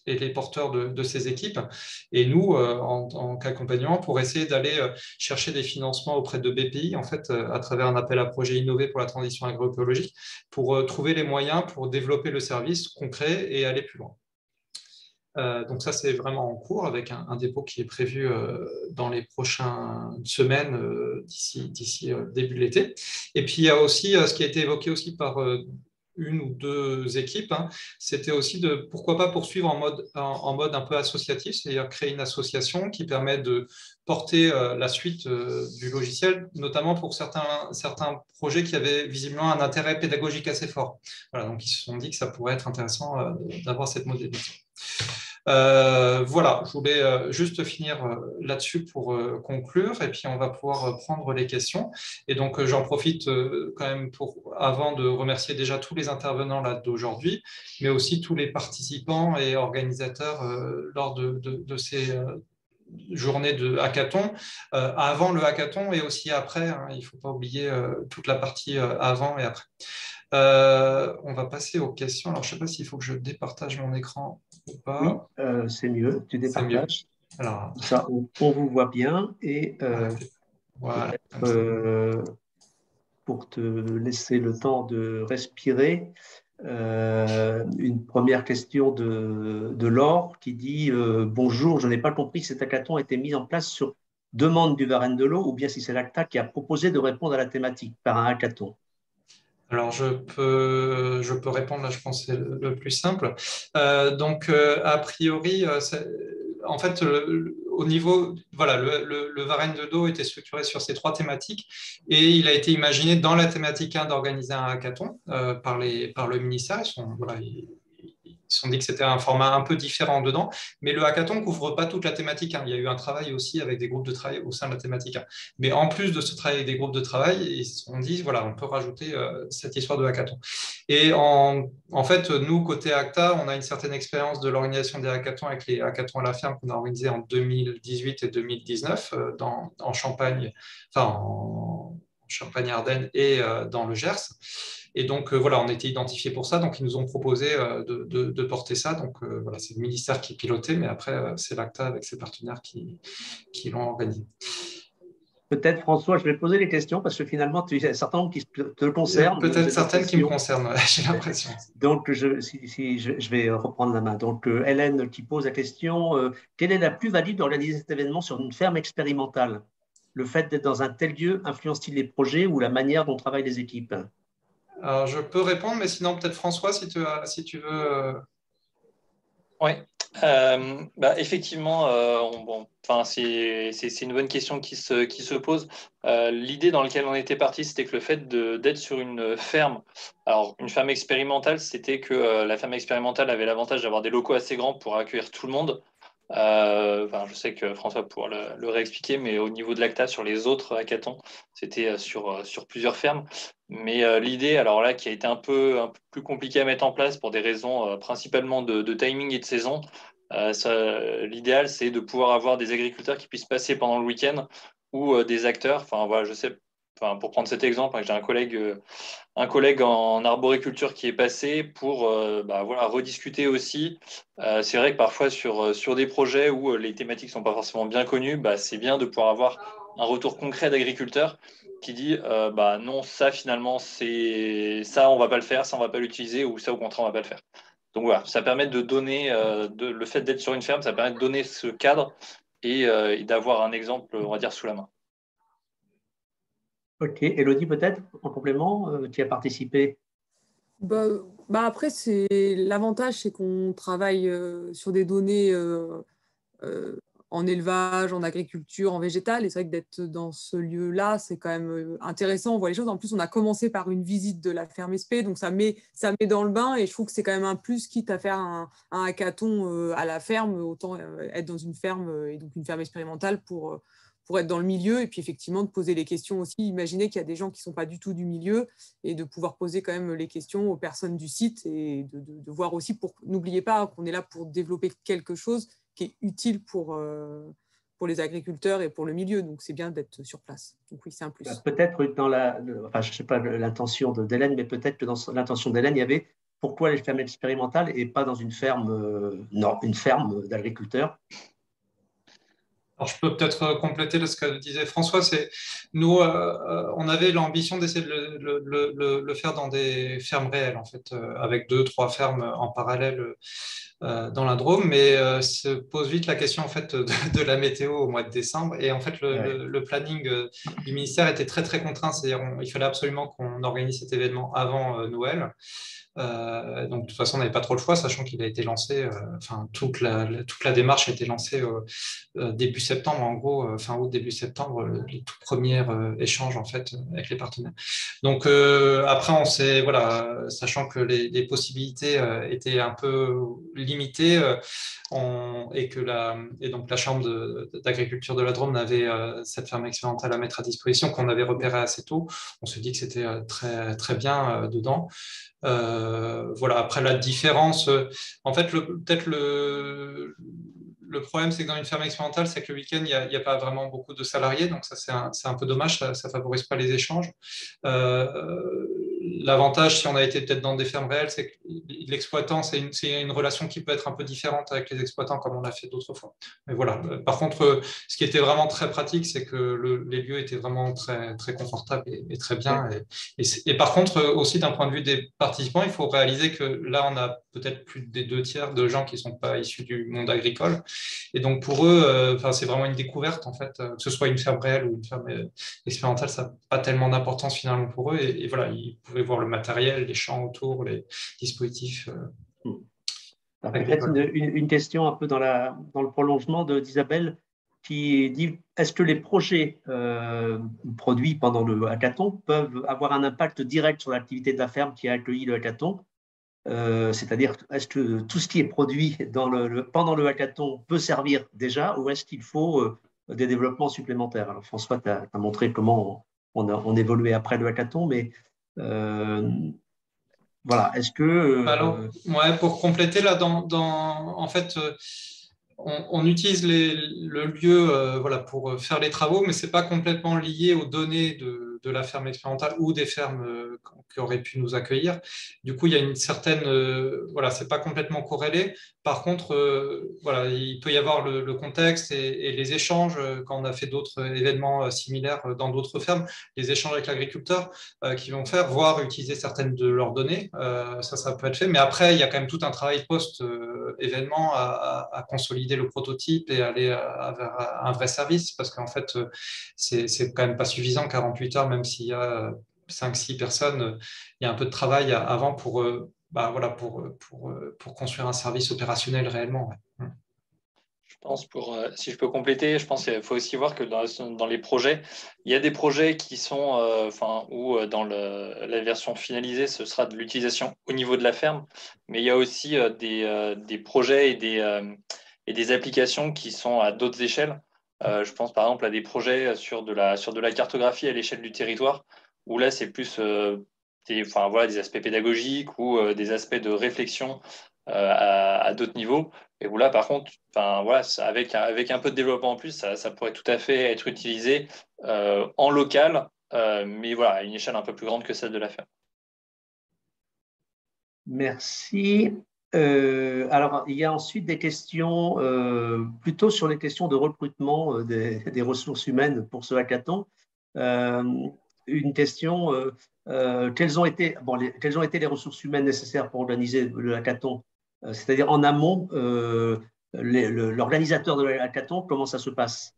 les porteurs de ces équipes, et nous, en qu'accompagnement, pour essayer d'aller chercher des financements auprès de BPI, en fait, à travers un appel à projet innové pour la transition agroécologique, pour trouver les moyens pour développer le service concret et aller plus loin. Donc ça, c'est vraiment en cours, avec un dépôt qui est prévu dans les prochaines semaines, d'ici début de l'été. Et puis, il y a aussi ce qui a été évoqué aussi par une ou deux équipes, c'était aussi de pourquoi pas poursuivre en mode un peu associatif, c'est-à-dire créer une association qui permet de porter la suite du logiciel, notamment pour certains projets qui avaient visiblement un intérêt pédagogique assez fort. Voilà, donc ils se sont dit que ça pourrait être intéressant d'avoir cette modalité. Voilà, je voulais juste finir là-dessus pour conclure, et puis on va pouvoir prendre les questions. Et donc j'en profite quand même avant de remercier déjà tous les intervenants là d'aujourd'hui, mais aussi tous les participants et organisateurs lors de ces journées de hackathon, avant le hackathon et aussi après, il ne faut pas oublier toute la partie avant et après. On va passer aux questions. Alors, je ne sais pas s'il faut que je départage mon écran ou pas. Oui, c'est mieux, tu départages. Alors, ça, on vous voit bien. Et voilà, pour te laisser le temps de respirer, une première question de Laure qui dit bonjour, je n'ai pas compris si cet hackathon a été mis en place sur demande du Varenne de l'eau ou bien si c'est l'ACTA qui a proposé de répondre à la thématique par un hackathon. Alors, je peux répondre là, je pense que c'est le plus simple. Donc, a priori, en fait, au niveau, voilà, le Varenne de l'eau était structuré sur ces 3 thématiques, et il a été imaginé dans la thématique 1 d'organiser un hackathon par le ministère. Ils se sont dit que c'était un format un peu différent dedans, mais le hackathon ne couvre pas toute la thématique 1. Il y a eu un travail aussi avec des groupes de travail au sein de la thématique 1. Mais en plus de ce travail avec des groupes de travail, ils se sont dit, voilà, on peut rajouter cette histoire de hackathon. Et en fait, nous, côté ACTA, on a une certaine expérience de l'organisation des hackathons avec les hackathons à la ferme qu'on a organisés en 2018 et 2019 en Champagne, enfin en Champagne-Ardenne et dans le Gers. Et donc, voilà, on était identifiés pour ça. Donc, ils nous ont proposé de porter ça. Donc, voilà, c'est le ministère qui pilotait, mais après, c'est l'ACTA avec ses partenaires qui l'ont organisé. Peut-être, François, je vais poser les questions parce que finalement, il y a certains qui te concernent. Peut-être certaines qui me concernent, j'ai l'impression. Donc, je vais reprendre la main. Donc, Hélène qui pose la question, quelle est la plus-value d'organiser cet événement sur une ferme expérimentale? Le fait d'être dans un tel lieu influence-t-il les projets ou la manière dont travaillent les équipes? Alors, je peux répondre, mais sinon, peut-être François, si tu veux. Oui, effectivement, c'est une bonne question qui se pose. L'idée dans laquelle on était parti, c'était que le fait d'être sur une ferme, alors une ferme expérimentale, c'était que la ferme expérimentale avait l'avantage d'avoir des locaux assez grands pour accueillir tout le monde. Je sais que François pourra le réexpliquer, mais au niveau de l'ACTA, sur les autres hackathons, c'était sur plusieurs fermes. Mais l'idée, alors là, qui a été un peu plus compliquée à mettre en place pour des raisons principalement de timing et de saison, l'idéal, c'est de pouvoir avoir des agriculteurs qui puissent passer pendant le week-end ou des acteurs. Enfin, voilà, je sais, pour prendre cet exemple, j'ai un collègue en arboriculture qui est passé pour rediscuter aussi. C'est vrai que parfois sur des projets où les thématiques ne sont pas forcément bien connues, c'est bien de pouvoir avoir un retour concret d'agriculteurs qui dit non, ça finalement, c'est ça, on ne va pas le faire, ça, on ne va pas l'utiliser, ou ça, au contraire, on ne va pas le faire. Donc voilà, ça permet de donner, le fait d'être sur une ferme, ça permet de donner ce cadre et d'avoir un exemple, on va dire, sous la main. Ok, Élodie, peut-être, en complément, qui a participé. Après, l'avantage, c'est qu'on travaille sur des données en élevage, en agriculture, en végétal. Et c'est vrai que d'être dans ce lieu-là, c'est quand même intéressant. On voit les choses. En plus, on a commencé par une visite de la ferme SP, donc ça met dans le bain. Et je trouve que c'est quand même un plus, quitte à faire un hackathon à la ferme, autant être dans une ferme, et donc une ferme expérimentale pour être dans le milieu. Et puis effectivement, de poser les questions aussi. Imaginez qu'il y a des gens qui ne sont pas du tout du milieu et de pouvoir poser quand même les questions aux personnes du site et de voir aussi, n'oubliez pas qu'on est là pour développer quelque chose qui est utile pour les agriculteurs et pour le milieu. Donc, c'est bien d'être sur place. Donc, oui, c'est un plus. Peut-être je ne sais pas l'intention d'Hélène, mais peut-être que dans l'intention d'Hélène, il y avait pourquoi les fermes expérimentales et pas dans une ferme, une ferme d'agriculteurs. Alors, je peux peut-être compléter ce que disait François. Nous, on avait l'ambition d'essayer de le faire dans des fermes réelles, en fait, avec 2-3 fermes en parallèle dans la Drôme, mais se pose vite la question en fait de la météo au mois de décembre. Et en fait, le planning du ministère était très très contraint. C'est-à-dire, il fallait absolument qu'on organise cet événement avant Noël. Donc de toute façon, on n'avait pas trop le choix, sachant qu'il a été lancé, toute la démarche a été lancée début septembre, en gros, fin août, début septembre, les tout premiers échanges en fait avec les partenaires. Donc après, on s'est, voilà, sachant que les possibilités étaient un peu limitées, et donc la chambre d'agriculture de la Drôme avait cette ferme expérimentale à mettre à disposition qu'on avait repéré assez tôt. On se dit que c'était très très bien dedans. Voilà. Après, la différence, en fait, peut-être le problème, c'est que dans une ferme expérimentale, c'est que le week-end, il n'y a pas vraiment beaucoup de salariés, donc ça, c'est un peu dommage, ça ne favorise pas les échanges. L'avantage, si on a été peut-être dans des fermes réelles, c'est que l'exploitant, c'est une relation qui peut être un peu différente avec les exploitants, comme on l'a fait d'autres fois. Mais voilà. Par contre, ce qui était vraiment très pratique, c'est que les lieux étaient vraiment très, très confortables et très bien. Et par contre, aussi d'un point de vue des participants, il faut réaliser que là, on a peut-être plus des 2/3 de gens qui ne sont pas issus du monde agricole. Et donc, pour eux, c'est vraiment une découverte, en fait, que ce soit une ferme réelle ou une ferme expérimentale, ça n'a pas tellement d'importance finalement pour eux. Et voilà, ils pouvaient voir le matériel, les champs autour, les dispositifs. Peut-être une question un peu dans le prolongement d'Isabelle qui dit, est-ce que les projets produits pendant le hackathon peuvent avoir un impact direct sur l'activité de la ferme qui a accueilli le hackathon? C'est-à-dire, est-ce que tout ce qui est produit pendant le hackathon peut servir déjà, ou est-ce qu'il faut des développements supplémentaires? Alors François, tu as montré comment on évoluait après le hackathon, mais voilà, est-ce que… Alors, ouais, pour compléter, là, en fait, on utilise le lieu voilà, pour faire les travaux, mais ce n'est pas complètement lié aux données de la ferme expérimentale ou des fermes qui auraient pu nous accueillir. Du coup, il y a une certaine… voilà, ce n'est pas complètement corrélé. Par contre, voilà, il peut y avoir le contexte et les échanges quand on a fait d'autres événements similaires dans d'autres fermes, les échanges avec l'agriculteur qui vont faire, voire utiliser certaines de leurs données. Ça peut être fait. Mais après, il y a quand même tout un travail post-événement à consolider le prototype et aller vers un vrai service, parce qu'en fait, c'est quand même pas suffisant 48 heures, même s'il y a 5-6 personnes, il y a un peu de travail avant pour construire un service opérationnel réellement. Ouais. Je pense, si je peux compléter, je pense qu'il faut aussi voir que dans les projets, il y a des projets qui sont, où dans la version finalisée, ce sera de l'utilisation au niveau de la ferme, mais il y a aussi des projets et des applications qui sont à d'autres échelles. Je pense par exemple à des projets sur de la cartographie à l'échelle du territoire, où là, c'est plus des aspects pédagogiques ou des aspects de réflexion à d'autres niveaux. Et où là, par contre, voilà, avec un peu de développement en plus, ça pourrait tout à fait être utilisé en local mais voilà, à une échelle un peu plus grande que celle de la ferme. Merci. Alors, il y a ensuite des questions plutôt sur les questions de recrutement des ressources humaines pour ce hackathon. Une question, quelles ont été les ressources humaines nécessaires pour organiser le hackathon? C'est-à-dire en amont, l'organisateur de hackathon, comment ça se passe?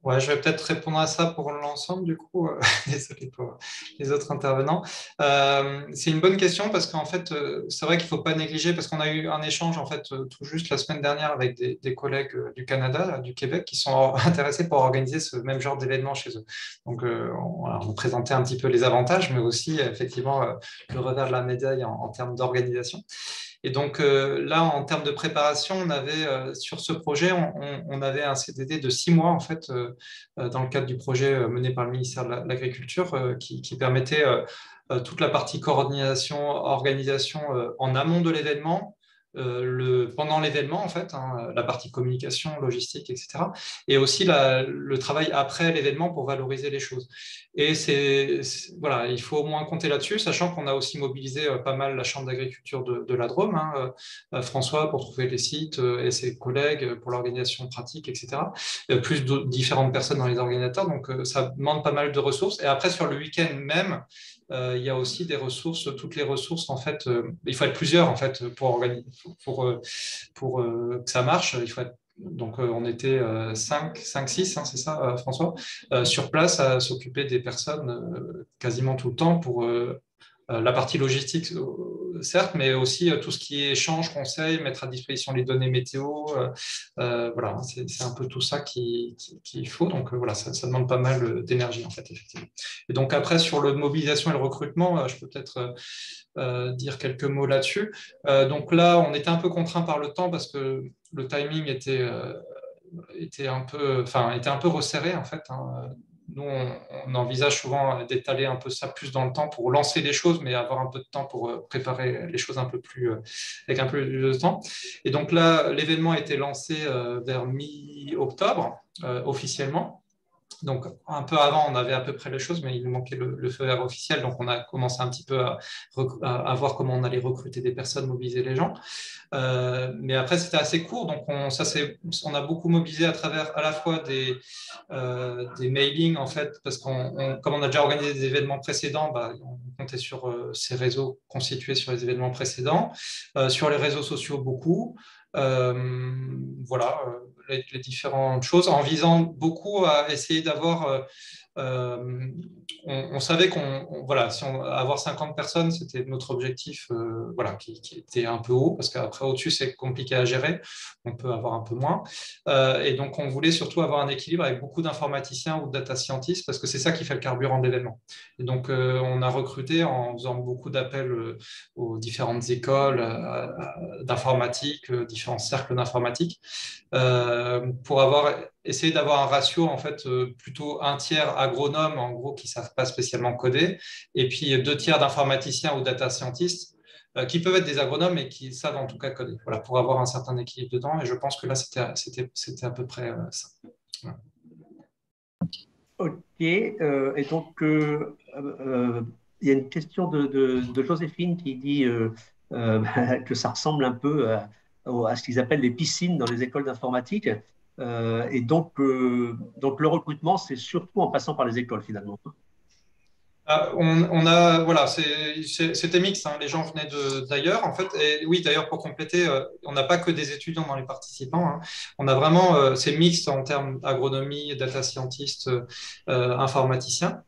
Ouais, je vais peut-être répondre à ça pour l'ensemble, du coup. Désolé pour les autres intervenants. C'est une bonne question parce qu'en fait, c'est vrai qu'il ne faut pas négliger, parce qu'on a eu un échange en fait tout juste la semaine dernière avec des collègues du Canada, du Québec, qui sont intéressés pour organiser ce même genre d'événement chez eux. Donc, on présentait un petit peu les avantages, mais aussi effectivement le revers de la médaille en termes d'organisation. Et donc là, en termes de préparation, on avait sur ce projet, on avait un CDD de 6 mois en fait, dans le cadre du projet mené par le ministère de l'Agriculture, qui permettait toute la partie coordination, organisation en amont de l'événement, pendant l'événement en fait, hein, la partie communication, logistique, etc. Et aussi le travail après l'événement pour valoriser les choses. Et voilà, il faut au moins compter là-dessus, sachant qu'on a aussi mobilisé pas mal la Chambre d'agriculture de la Drôme, hein, François pour trouver les sites et ses collègues pour l'organisation pratique, etc. Plus de différentes personnes dans les organisateurs, donc ça demande pas mal de ressources. Et après, sur le week-end même, il y a aussi des ressources, toutes les ressources, en fait, il faut être plusieurs en fait, pour organiser, pour que ça marche. Il faut être, donc, on était 5, 6, hein, c'est ça, François, sur place à s'occuper des personnes quasiment tout le temps pour la partie logistique, certes, mais aussi tout ce qui est échange, conseil, mettre à disposition les données météo. Voilà, c'est un peu tout ça qu'il faut. Donc, voilà, ça demande pas mal d'énergie, en fait, effectivement. Et donc, après, sur le mobilisation et le recrutement, je peux peut-être dire quelques mots là-dessus. Donc là, on était un peu contraint par le temps parce que le timing était un peu resserré, en fait, hein. Nous, on envisage souvent d'étaler un peu ça plus dans le temps pour lancer les choses, mais avoir un peu de temps pour préparer les choses un peu plus, avec un peu plus de temps. Et donc là, l'événement a été lancé vers mi-octobre, officiellement. Donc, un peu avant, on avait à peu près les choses, mais il nous manquait le feu vert officiel. Donc, on a commencé un petit peu à voir comment on allait recruter des personnes, mobiliser les gens. Mais après, c'était assez court. Donc, on a beaucoup mobilisé à travers à la fois des mailings, en fait, parce comme on a déjà organisé des événements précédents, on comptait sur ces réseaux constitués sur les événements précédents. Sur les réseaux sociaux, beaucoup. Voilà, les différentes choses, en visant beaucoup à essayer d'avoir... on savait voilà, avoir 50 personnes, c'était notre objectif, voilà, qui était un peu haut, parce qu'après, au-dessus, c'est compliqué à gérer, on peut avoir un peu moins. Et donc, on voulait surtout avoir un équilibre avec beaucoup d'informaticiens ou de data scientists, parce que c'est ça qui fait le carburant de l'événement. Et donc, on a recruté en faisant beaucoup d'appels aux différentes écoles d'informatique, différents cercles d'informatique, pour essayer d'avoir un ratio en fait plutôt un tiers agronomes en gros qui ne savent pas spécialement coder, et puis 2 tiers d'informaticiens ou data scientists qui peuvent être des agronomes mais qui savent en tout cas coder. Voilà, pour avoir un certain équilibre dedans. Et je pense que là c'était à peu près ça. Voilà. Ok, et donc il y a une question de Joséphine qui dit que ça ressemble un peu à ce qu'ils appellent les piscines dans les écoles d'informatique. Et donc le recrutement, c'est surtout en passant par les écoles finalement. Voilà, c'était mixte, hein, les gens venaient d'ailleurs, en fait. Et oui, d'ailleurs, pour compléter, on n'a pas que des étudiants dans les participants, hein. On a vraiment, c'est mixte en termes d'agronomie, data scientist, informaticiens.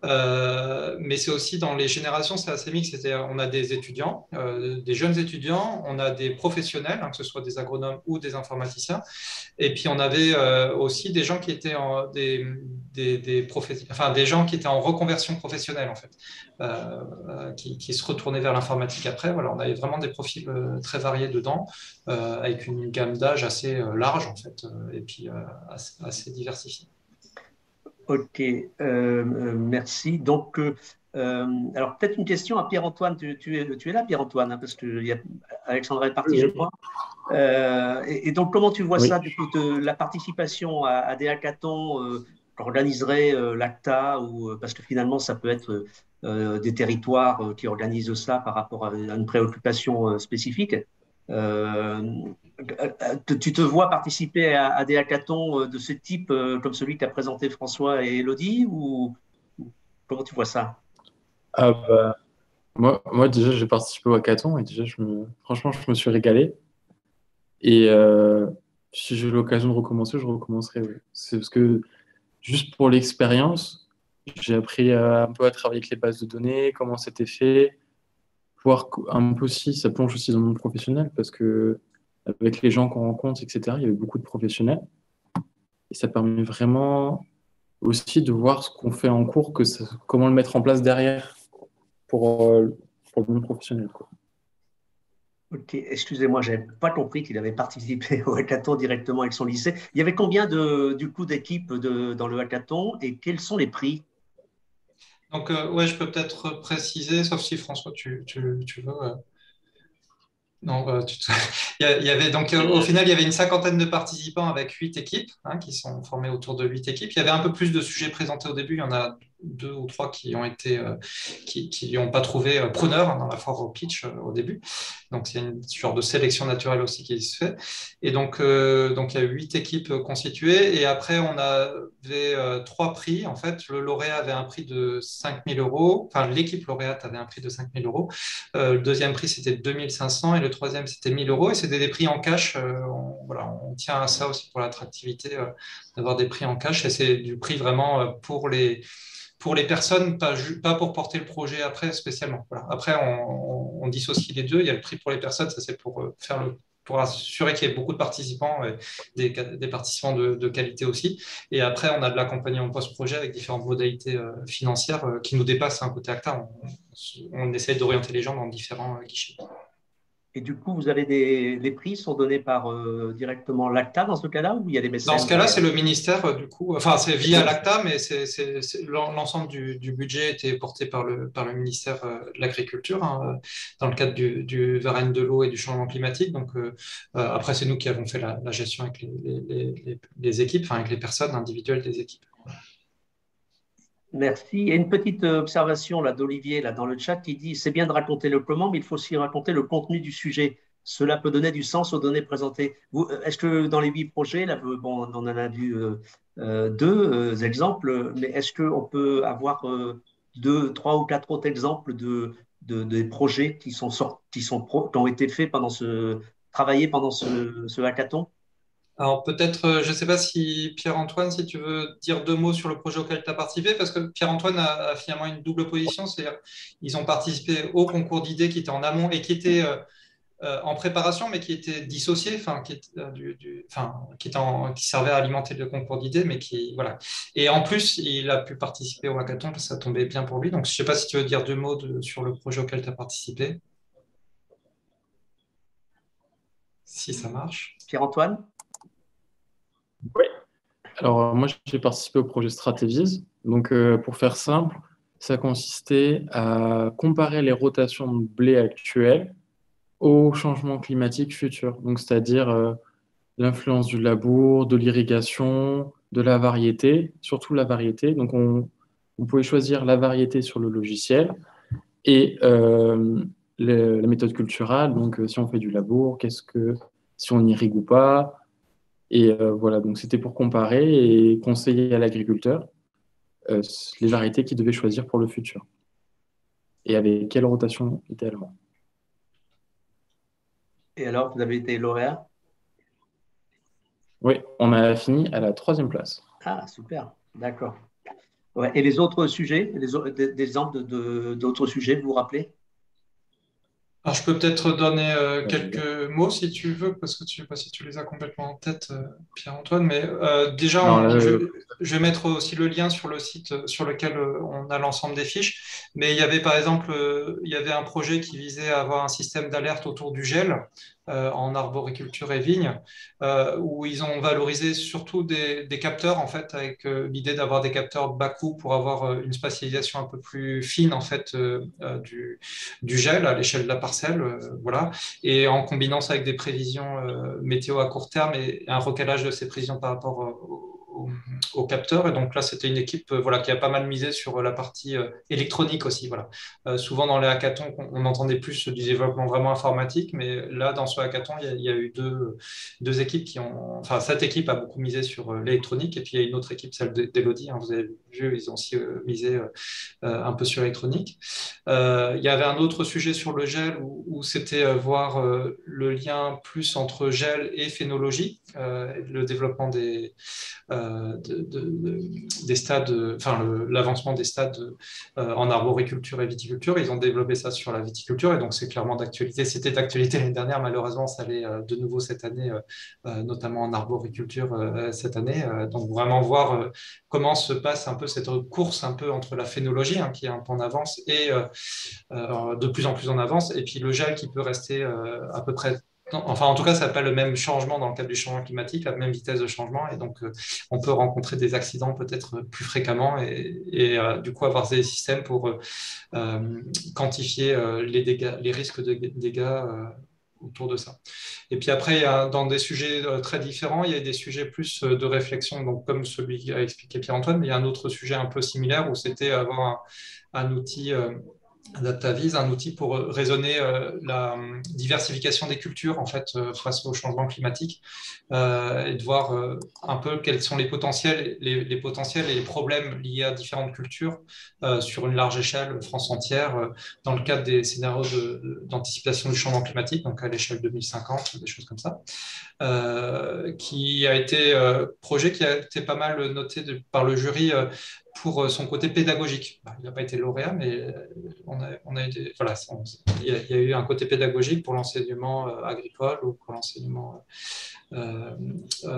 Mais c'est aussi dans les générations, c'est assez mixte. On a des étudiants, des jeunes étudiants, on a des professionnels, hein, que ce soit des agronomes ou des informaticiens. Et puis on avait aussi des gens qui étaient des gens qui étaient en reconversion professionnelle en fait, qui se retournaient vers l'informatique après. Voilà, on avait vraiment des profils très variés dedans, avec une gamme d'âge assez large en fait, et puis assez diversifiée. Ok, merci. Donc, alors peut-être une question à Pierre-Antoine. Tu es là, Pierre-Antoine, hein, parce que Alexandra est partie, je crois. Et donc, comment tu vois ça, du coup, la participation à des hackathons qu'organiserait l'ACTA parce que finalement, ça peut être des territoires qui organisent ça par rapport à une préoccupation spécifique. Tu te vois participer à des hackathons de ce type, comme celui qu'a présenté François et Elodie, ou comment tu vois ça? Ah bah, moi, déjà, j'ai participé au hackathon et déjà, franchement, je me suis régalé. Et si j'ai l'occasion de recommencer, je recommencerai. Oui. C'est parce que juste pour l'expérience, j'ai appris un peu à travailler avec les bases de données, comment c'était fait, voir un peu aussi, ça plonge aussi dans le monde professionnel parce que avec les gens qu'on rencontre, etc., il y avait beaucoup de professionnels. Et ça permet vraiment aussi de voir ce qu'on fait en cours, comment le mettre en place derrière pour le monde professionnel, quoi. Ok, excusez-moi, je n'avais pas compris qu'il avait participé au hackathon directement avec son lycée. Il y avait combien du coup d'équipes dans le hackathon et quels sont les prix? Donc, ouais, je peux peut-être préciser, sauf si François, tu veux. Non, il y avait donc au final il y avait une cinquantaine de participants avec 8 équipes qui sont formées autour de 8 équipes. Il y avait un peu plus de sujets présentés au début. Il y en a 2 ou 3 qui ont été qui n'ont pas trouvé preneur dans la foire au pitch au début. Donc c'est une genre de sélection naturelle aussi qui se fait. Et donc il y a 8 équipes constituées. Et après on avait 3 prix. En fait, le lauréat avait un prix de 5 000 euros. Enfin, l'équipe lauréate avait un prix de 5 000 euros. Le deuxième prix, c'était 2 500 et le troisième, c'était 1 000 euros. Et c'était des prix en cash. Voilà, on tient à ça aussi pour l'attractivité, d'avoir des prix en cash. Et c'est du prix vraiment pour les personnes, pas pour porter le projet après spécialement. Voilà. Après, on dissocie les deux. Il y a le prix pour les personnes, ça c'est pour assurer qu'il y ait beaucoup de participants et des participants de qualité aussi. Et après, on a de l'accompagnement post-projet avec différentes modalités financières qui nous dépassent un côté ACTA. On essaie d'orienter les gens dans différents guichets. Et du coup, les prix sont donnés par directement l'ACTA dans ce cas-là, ou il y a des mécènes Dans ce cas-là, derrière? c'est le ministère, du coup, enfin, c'est via l'ACTA, mais l'ensemble du budget était porté par le ministère de l'Agriculture, dans le cadre du Varenne de l'eau et du changement climatique. Donc, après, c'est nous qui avons fait la gestion avec les équipes, enfin, avec les personnes individuelles des équipes. Merci. Il y a une petite observation là d'Olivier là dans le chat qui dit c'est bien de raconter le comment, mais il faut aussi raconter le contenu du sujet. Cela peut donner du sens aux données présentées. Est-ce que dans les 8 projets, là, bon, on en a vu 2 exemples, mais est-ce qu'on peut avoir 3 ou 4 autres exemples des projets qui ont été faits travaillés pendant ce hackathon? Alors peut-être, je ne sais pas si Pierre-Antoine, si tu veux dire 2 mots sur le projet auquel tu as participé, parce que Pierre-Antoine a finalement une double position, c'est-à-dire ils ont participé au concours d'idées qui était en amont et qui était en préparation, mais qui était dissocié, enfin qui servait à alimenter le concours d'idées, mais qui voilà. Et en plus, il a pu participer au hackathon, ça tombait bien pour lui. Donc je ne sais pas si tu veux dire 2 mots sur le projet auquel tu as participé, si ça marche. Pierre-Antoine? Oui. Alors, moi, j'ai participé au projet Strategies. Donc, pour faire simple, ça consistait à comparer les rotations de blé actuelles au changement climatique futur. Donc, c'est-à-dire l'influence du labour, de l'irrigation, de la variété, surtout la variété. Donc, vous pouvez choisir la variété sur le logiciel et la méthode culturale. Donc, si on fait du labour, si on irrigue ou pas. Et voilà, donc c'était pour comparer et conseiller à l'agriculteur les variétés qu'il devait choisir pour le futur. Et avec quelle rotation idéalement. Et alors, vous avez été lauréat? Oui, on a fini à la 3e place. Ah, super, d'accord. Ouais. Et les autres sujets, des exemples d'autres sujets, vous vous rappelez? Alors, je peux peut-être donner quelques mots si tu veux, parce que je ne sais pas si tu les as complètement en tête, Pierre-Antoine, mais déjà, Non, là, je vais mettre aussi le lien sur le site sur lequel on a l'ensemble des fiches. Mais il y avait par exemple, il y avait un projet qui visait à avoir un système d'alerte autour du gel en arboriculture et vigne, où ils ont valorisé surtout des capteurs, en fait, avec l'idée d'avoir des capteurs bas coût pour avoir une spatialisation un peu plus fine, en fait, du gel à l'échelle de la parcelle, voilà, et en combinant ça avec des prévisions météo à court terme et un recalage de ces prévisions par rapport au capteur. Et donc là, c'était une équipe voilà, qui a pas mal misé sur la partie électronique aussi. Voilà. Souvent dans les hackathons, on entendait plus du développement vraiment informatique, mais là, dans ce hackathon, il y a eu deux équipes qui ont... Enfin, cette équipe a beaucoup misé sur l'électronique, et puis il y a une autre équipe, celle d'Elodie, hein, vous avez vu, ils ont aussi misé un peu sur l'électronique. Il y avait un autre sujet sur le gel où c'était voir le lien plus entre gel et phénologie, le développement des stades, enfin l'avancement des stades en arboriculture et viticulture. Ils ont développé ça sur la viticulture et donc c'est clairement d'actualité. C'était d'actualité l'année dernière, malheureusement ça l'est de nouveau cette année, notamment en arboriculture cette année. Donc vraiment voir comment se passe un peu cette course un peu entre la phénologie qui est un peu en avance et de plus en plus en avance, et puis le gel qui peut rester à peu près. Enfin, en tout cas, ça n'a pas le même changement dans le cadre du changement climatique, la même vitesse de changement, et donc on peut rencontrer des accidents peut-être plus fréquemment et du coup avoir des systèmes pour quantifier les dégâts, les risques de dégâts autour de ça. Et puis après, dans des sujets très différents, il y a des sujets plus de réflexion, donc comme celui qu'a expliqué Pierre-Antoine, mais il y a un autre sujet un peu similaire où c'était avoir un outil Adaptavis, un outil pour raisonner la diversification des cultures en fait face au changement climatique et de voir un peu quels sont les potentiels et les problèmes liés à différentes cultures sur une large échelle, France entière, dans le cadre des scénarios d'anticipation du changement climatique, donc à l'échelle 2050, des choses comme ça. Qui a été projet qui a été pas mal noté par le jury pour son côté pédagogique. Il n'a pas été lauréat, mais on a eu voilà, il y a eu un côté pédagogique pour l'enseignement agricole ou pour l'enseignement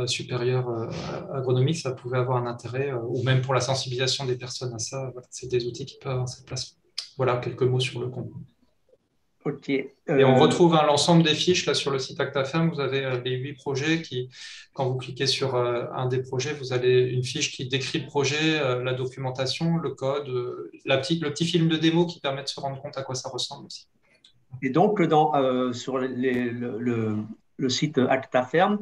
supérieur agronomique, ça pouvait avoir un intérêt, ou même pour la sensibilisation des personnes à ça. Voilà, c'est des outils qui peuvent avoir cette place. Voilà, quelques mots sur le contenu. Ok. Et on retrouve l'ensemble des fiches là sur le site ActaFem. Vous avez les 8 projets qui, quand vous cliquez sur un des projets, vous avez une fiche qui décrit le projet, la documentation, le code, le petit film de démo qui permet de se rendre compte à quoi ça ressemble aussi. Et donc, sur le site ActaFem,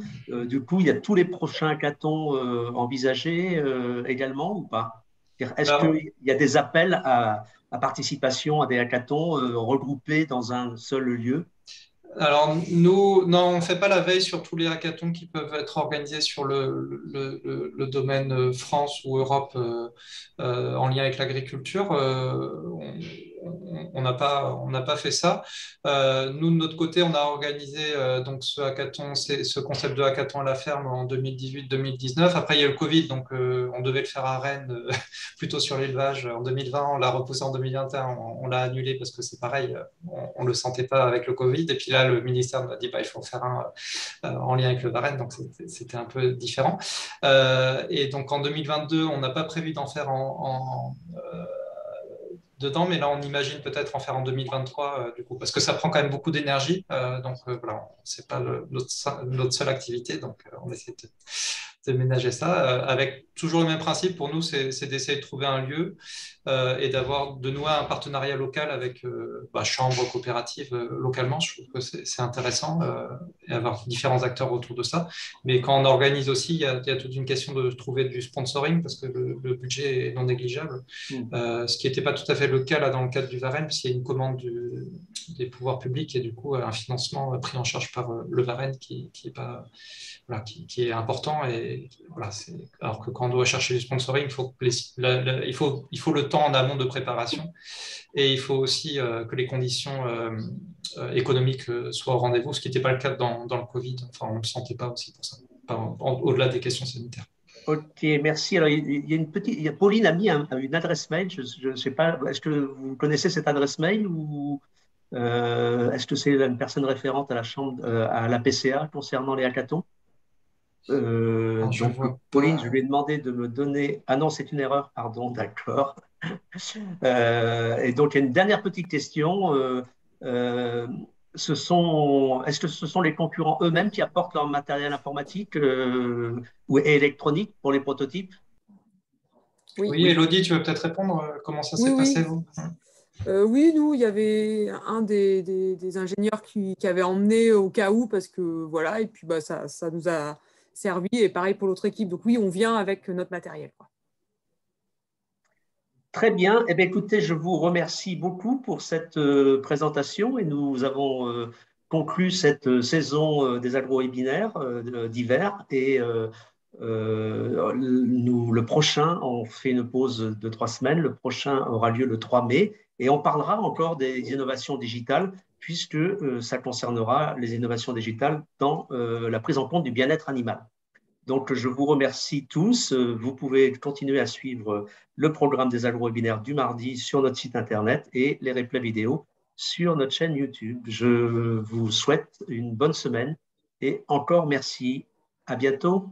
du coup, il y a tous les prochains hackathons envisagés également ou pas? Est-ce qu'il y a des appels à participation à des hackathons regroupés dans un seul lieu? Alors, nous, non, on ne fait pas la veille sur tous les hackathons qui peuvent être organisés sur le domaine France ou Europe en lien avec l'agriculture. On n'a pas fait ça. Nous, de notre côté, on a organisé donc ce hackathon, ce concept de hackathon à la ferme en 2018-2019. Après, il y a eu le Covid, donc on devait le faire à Rennes, plutôt sur l'élevage en 2020. On l'a repoussé en 2021, on l'a annulé parce que c'est pareil, on ne le sentait pas avec le Covid. Et puis là, le ministère nous a dit il faut faire un en lien avec le Varenne, donc c'était un peu différent. Et donc en 2022, on n'a pas prévu d'en faire dedans, mais là on imagine peut-être en faire en 2023 du coup, parce que ça prend quand même beaucoup d'énergie, donc voilà, c'est pas notre seule activité, donc on essaie de ménager ça, avec toujours le même principe pour nous, c'est d'essayer de trouver un lieu et de nouer un partenariat local avec chambres coopératives localement. Je trouve que c'est intéressant et avoir différents acteurs autour de ça. Mais quand on organise aussi, il y a toute une question de trouver du sponsoring parce que le budget est non négligeable. Ce qui n'était pas tout à fait le cas là dans le cadre du Varenne, puisqu'il y a une commande des pouvoirs publics et du coup un financement pris en charge par le Varenne qui est pas... Voilà, qui est important. Et voilà, alors que quand on doit chercher du sponsoring, il faut le temps en amont de préparation et il faut aussi que les conditions économiques soient au rendez-vous, ce qui n'était pas le cas dans le Covid. Enfin, on ne le sentait pas aussi pour ça, au-delà des questions sanitaires. Ok, merci. Alors, il y a Pauline a mis une adresse mail. Je ne sais pas, est-ce que vous connaissez cette adresse mail ou est-ce que c'est une personne référente à la chambre, à la PCA concernant les hackathons? Donc, Pauline, je lui ai demandé de me donner. Ah non, c'est une erreur, pardon, d'accord. Et donc, il y a une dernière petite question. Est-ce que ce sont les concurrents eux-mêmes qui apportent leur matériel informatique ou électronique pour les prototypes? Oui, Elodie, tu veux peut-être répondre comment ça s'est passé, vous? Oui, nous, il y avait un des ingénieurs qui avait emmené au cas où, parce que voilà, et puis ça servi, et pareil pour l'autre équipe. Donc oui, on vient avec notre matériel, quoi. Très bien. Eh bien, écoutez, je vous remercie beaucoup pour cette présentation et nous avons conclu cette saison des agro-webinaires d'hiver et le prochain, on fait une pause de 3 semaines. Le prochain aura lieu le 3 mai et on parlera encore des innovations digitales puisque ça concernera les innovations digitales dans la prise en compte du bien-être animal. Donc, je vous remercie tous. Vous pouvez continuer à suivre le programme des agro-webinaires du mardi sur notre site internet et les replays vidéo sur notre chaîne YouTube. Je vous souhaite une bonne semaine et encore merci. À bientôt.